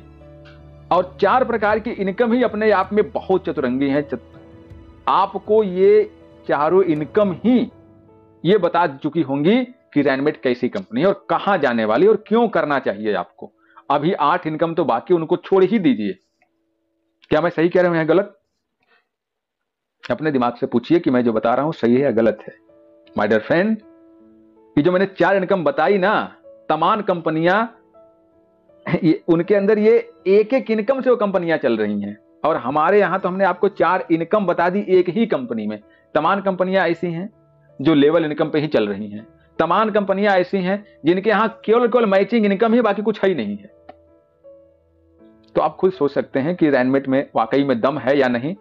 और 4 प्रकार की इनकम ही अपने आप में बहुत चतुरंगी है। आपको ये चारों इनकम ही ये बता चुकी होंगी कि रैनमेट कैसी कंपनी है और कहां जाने वाली और क्यों करना चाहिए आपको। अभी 8 इनकम तो बाकी, उनको छोड़ ही दीजिए। क्या मैं सही कह रहा हूं या गलत? अपने दिमाग से पूछिए कि मैं जो बता रहा हूं सही है या गलत है। माय डियर फ्रेंड, ये जो मैंने 4 इनकम बताई ना, तमाम कंपनियां उनके अंदर ये एक इनकम से वो कंपनियां चल रही हैं, और हमारे यहां तो हमने आपको 4 इनकम बता दी एक ही कंपनी में। तमाम कंपनियां ऐसी हैं जो लेवल इनकम पे ही चल रही हैं, तमाम कंपनियां ऐसी हैं जिनके यहां केवल मैचिंग इनकम ही, बाकी कुछ है ही नहीं है। तो आप खुद सोच सकते हैं कि रैनमेट में वाकई में दम है या नहीं,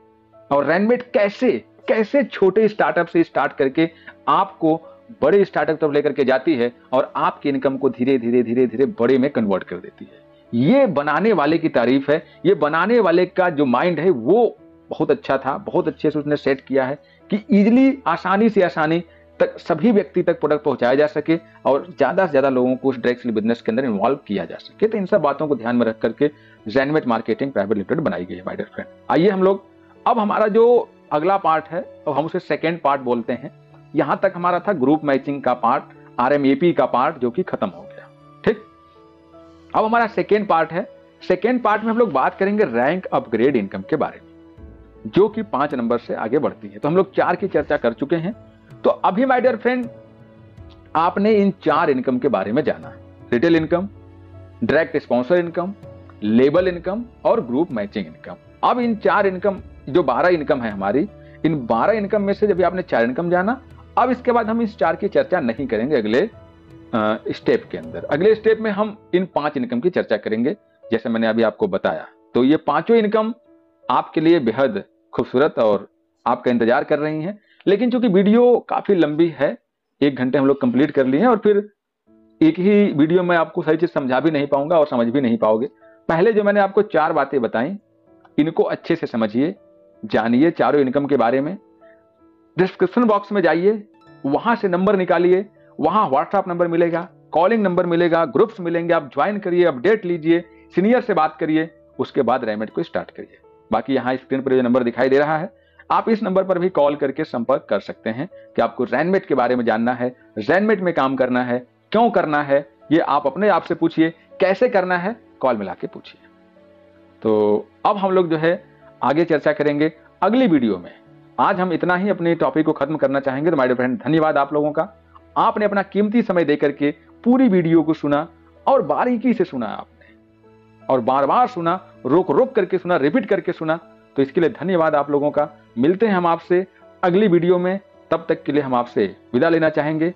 और रैनमेट कैसे छोटे स्टार्टअप से स्टार्ट करके आपको बड़े स्टार्टअप तक लेकर के जाती है और आपकी इनकम को धीरे धीरे बड़े में कन्वर्ट कर देती है। ये बनाने वाले की तारीफ है। ये बनाने वाले का जो माइंड है वो बहुत अच्छा था, बहुत अच्छे से उसने सेट किया है कि इजीली, आसानी से आसानी तक सभी व्यक्ति तक प्रोडक्ट पहुंचाया जा सके और ज्यादा से ज्यादा लोगों को उस डायरेक्ट सेलिंग बिजनेस के अंदर इन्वॉल्व किया जा सके। तो इन सब बातों को ध्यान में रख करके रैनमेट मार्केटिंग प्राइवेट लिमिटेड बनाई गई है माय डियर फ्रेंड। आइए हम लोग, अब हमारा जो अगला पार्ट है, अब हम उसे सेकेंड पार्ट बोलते हैं। यहां तक हमारा था ग्रुप मैचिंग का पार्ट, RMAP का पार्ट, जो कि खत्म हो गया। ठीक, अब हमारा सेकेंड पार्ट है। सेकेंड पार्ट में हम लोग बात करेंगे रैंक अपग्रेड इनकम के बारे में, जो कि 5 नंबर से आगे बढ़ती है। तो हम लोग 4 की चर्चा कर चुके हैं। तो अभी माय डियर फ्रेंड, आपने इन 4 इनकम के बारे में जाना है। Retail income, direct sponsor income, label income और ग्रुप मैचिंग इनकम। अब इन 4 इनकम, जो 12 इनकम है हमारी, इन 12 इनकम में से जब आपने 4 इनकम जाना, अब इसके बाद हम इस 4 की चर्चा नहीं करेंगे अगले स्टेप के अंदर। अगले स्टेप में हम इन 5 इनकम की चर्चा करेंगे, जैसे मैंने अभी आपको बताया। तो ये 5 इनकम आपके लिए बेहद खूबसूरत और आपका इंतजार कर रही हैं। लेकिन चूंकि वीडियो काफी लंबी है, 1 घंटे हम लोग कंप्लीट कर लिए हैं, और फिर एक ही वीडियो में आपको सही चीज समझा भी नहीं पाऊंगा और समझ भी नहीं पाओगे। पहले जो मैंने आपको 4 बातें बताई, इनको अच्छे से समझिए, जानिए चारों इनकम के बारे में। डिस्क्रिप्शन बॉक्स में जाइए, वहां से नंबर निकालिए, वहां व्हाट्सएप नंबर मिलेगा, कॉलिंग नंबर मिलेगा, ग्रुप्स मिलेंगे, आप ज्वाइन करिए, अपडेट लीजिए, सीनियर से बात करिए, उसके बाद रैनमेट को स्टार्ट करिए। बाकी यहाँ स्क्रीन पर जो नंबर दिखाई दे रहा है, आप इस नंबर पर भी कॉल करके संपर्क कर सकते हैं कि आपको रैनमेट के बारे में जानना है, रैनमेट में काम करना है, क्यों करना है, ये आप अपने आप से पूछिए। कैसे करना है, कॉल मिला के पूछिए। तो अब हम लोग जो है आगे चर्चा करेंगे अगली वीडियो में। आज हम इतना ही अपने टॉपिक को खत्म करना चाहेंगे। तो माय डियर फ्रेंड, धन्यवाद आप लोगों का। आपने अपना कीमती समय देकर के पूरी वीडियो को सुना और बारीकी से सुना आपने, और बार बार सुना, रोक रोक करके सुना, रिपीट करके सुना। तो इसके लिए धन्यवाद आप लोगों का। मिलते हैं हम आपसे अगली वीडियो में, तब तक के लिए हम आपसे विदा लेना चाहेंगे।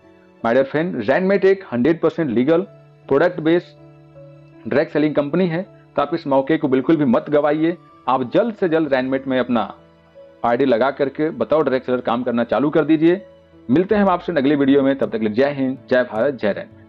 माय डियर फ्रेंड, रैनमेट एक 100% legal product based direct selling company है। तो आप इस मौके को बिल्कुल भी मत गवाइए। आप जल्द से जल्द रैनमेट में अपना आईडी लगा करके बताओ डायरेक्ट सेलर काम करना चालू कर दीजिए। मिलते हैं हम आपसे अगली वीडियो में, तब तक के लिए जय हिंद, जय भारत, जय रैनमेट।